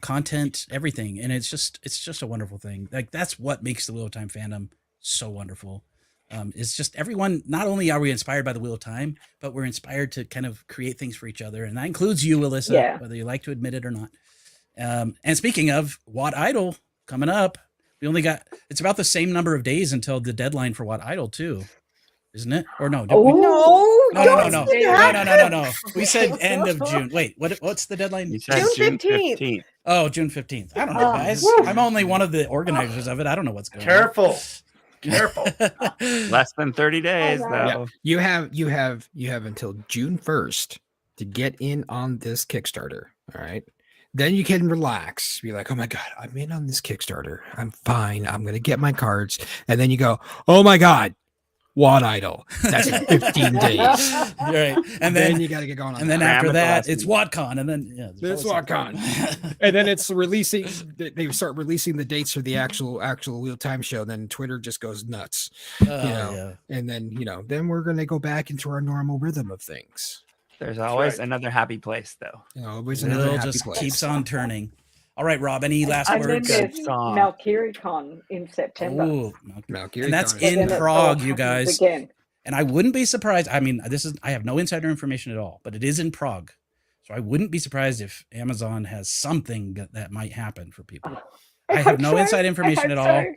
Content, everything, and it's just a wonderful thing. Like, that's what makes the Wheel of Time fandom so wonderful. It's just everyone. Not only are we inspired by the Wheel of Time, but we're inspired to kind of create things for each other, and that includes you, Alyssa, Yeah. whether you like to admit it or not. And speaking of Watt Idol coming up, it's about the same number of days until the deadline for Watt Idol too, isn't it? Or no? Oh, No. We said end of June. Wait, what's the deadline? You said June June 15th. 15th. Oh, June 15th. I don't know, guys. woo. I'm only one of the organizers of it. I don't know what's going Careful. Careful. on. Less than 30 days, know. though. Yeah. You have until June 1st to get in on this Kickstarter. All right. Then you can relax. Be like, oh my God, I'm in on this Kickstarter. I'm fine. I'm gonna get my cards. And then you go, oh my God, Watt Idol. That's 15 days. Right. And then you gotta get going on and then that. after Cram it that, last it's week. WattCon, and then It's WattCon. And then it's releasing. They start releasing the dates for the actual Wheel Time show. Then Twitter just goes nuts. yeah. And then then we're gonna go back into our normal rhythm of things. There's always right. another happy place, though. Always another Wheel happy just place. keeps on turning. All right, Rob. Any last And then words? Good there's song. MalkiriCon in September. Oh, Valkyrie and that's Con. So in then it all Prague, you happens guys. Again. And I wouldn't be surprised. I mean, I have no insider information at all, but it is in Prague. So I wouldn't be surprised if Amazon has something that might happen for people. I have hope no so. inside I information at hope all, so.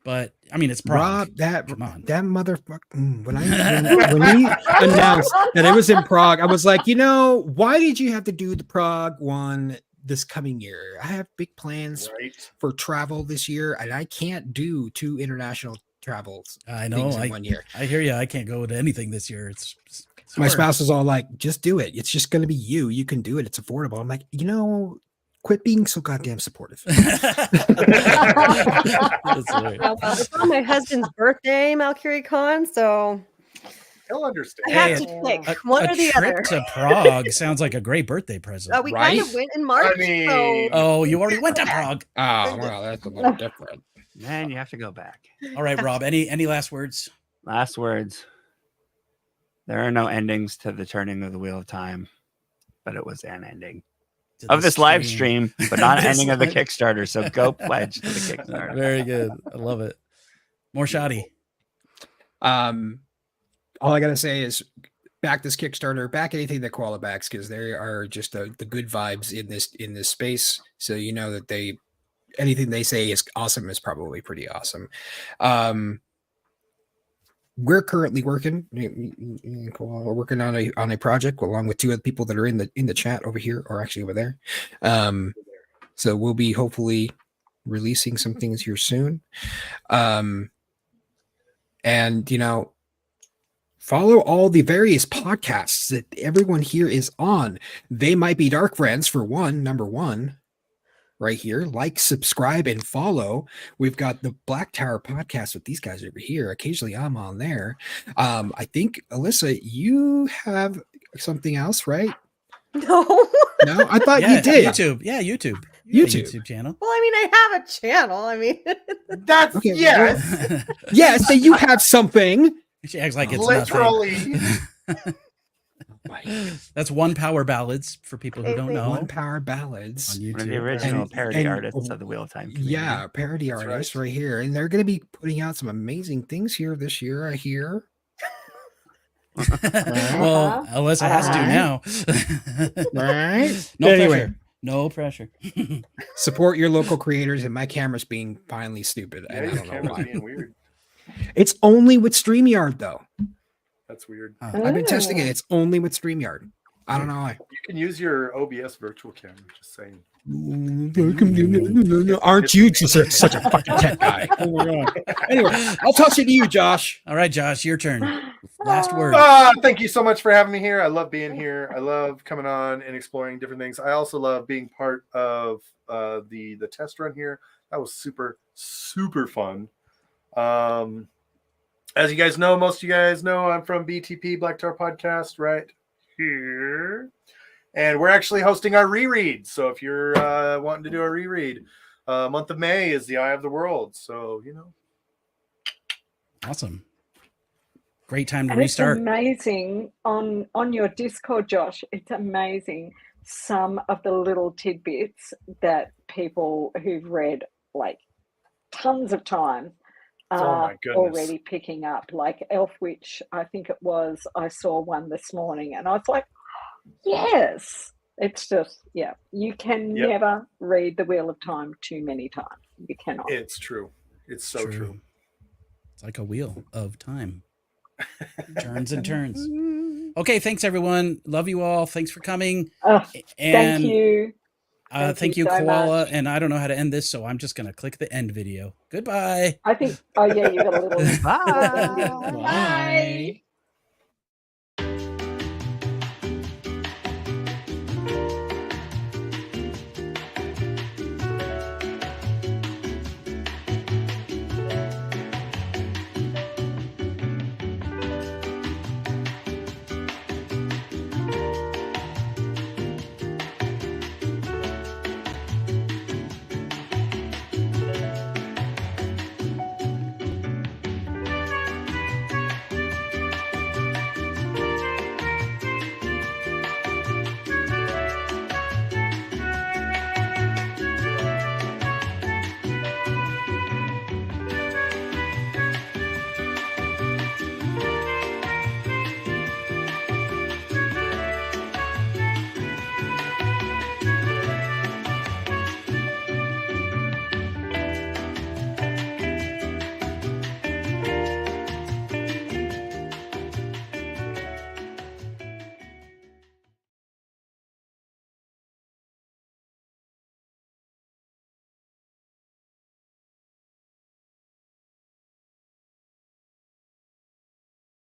but I mean, it's Prague. Rob, that Come on. motherfucker. When he announced that it was in Prague, I was like, why did you have to do the Prague one this coming year? I have big plans Right. for travel this year, and I can't do 2 international travels I know. things in 1 year. I hear you. I can't go to anything this year. It's My hard. spouse is all like, just do it. It's just going to be you. You can do it. It's affordable. I'm like, quit being so goddamn supportive. That's hilarious. Well, it's on my husband's birthday, MalkiriCon, so He'll I understand. had Hey, to pick A, one a or the trip other. to Prague sounds like a great birthday present. We kind of right? went in March. mean- so Oh, you already went to Prague. Oh, well, that's a little different. Man, you have to go back. All right, Rob. Any last words? Last words. There are no endings to the turning of the Wheel of Time, but it was an ending To of the this live stream, but not an This ending of the live- Kickstarter. So go pledge to the Kickstarter. Very good. I love it. More shoddy. All I gotta say is back this Kickstarter, back anything that Koala backs, because they are just the good vibes in this space. So you know that anything they say is awesome is probably pretty awesome. We're currently working. We're working on a project along with 2 other people that are in the chat over here, or actually over there. So we'll be hopefully releasing some things here soon. And follow all the various podcasts that everyone here is on. They Might Be Dark Friends for number one. Right here, like, subscribe, and follow. We've got the Black Tower podcast with these guys over here. Occasionally I'm on there. I think, Alyssa, you have something else, right? no. No, I thought Yeah, you did. YouTube. Yeah, YouTube. You have a YouTube. YouTube channel. Well, I mean, I have a channel. I mean, That's Okay, yes, Yes, that you have something. She acts like it's literally. nothing. That's One Power Ballads for people who don't know One Power Ballads. on One of the YouTube. original And- parody and- artists of the Wheel of Time. community. Yeah, parody That's artists right. right here. And they're going to be putting out some amazing things here this year, I hear. Well, Alyssa has to now. Right? No Anyway. pressure. No pressure. Support your local creators, and my camera's being finally stupid. Yeah, And I your don't know camera's why. being weird. It's only with StreamYard, though. That's weird. I've been testing it. It's only with StreamYard. I don't know why. You can use your OBS virtual camera. Just saying. Aren't you just such a fucking tech guy? Oh my God. Anyway, I'll toss it to you, Josh. All right, Josh, your turn. Last word. Thank you so much for having me here. I love being here. I love coming on and exploring different things. I also love being part of the test run here. That was super fun. As you guys know, most of you guys know, I'm from BTP Black Tar Podcast right here, and we're actually hosting our reread. So if you're wanting to do a reread, month of May is the Eye of the World. So Awesome. Great time to And restart. it's amazing on your Discord, Josh. It's amazing some of the little tidbits that people who've read like tons of times Oh my are goodness. already picking up. Like Elf Witch, I think it was. I saw one this morning, and I was like, yes. It's just you can Yep. never read The Wheel of Time too many times. You cannot. It's true. It's so true. It's like a wheel of time. Turns and turns. Okay, thanks everyone. Love you all. Thanks for coming. Thank And you. thank you, so Koala. much. And I don't know how to end this, so I'm just gonna click the end video. Goodbye. I think. Oh yeah, you got a little. Bye. Bye.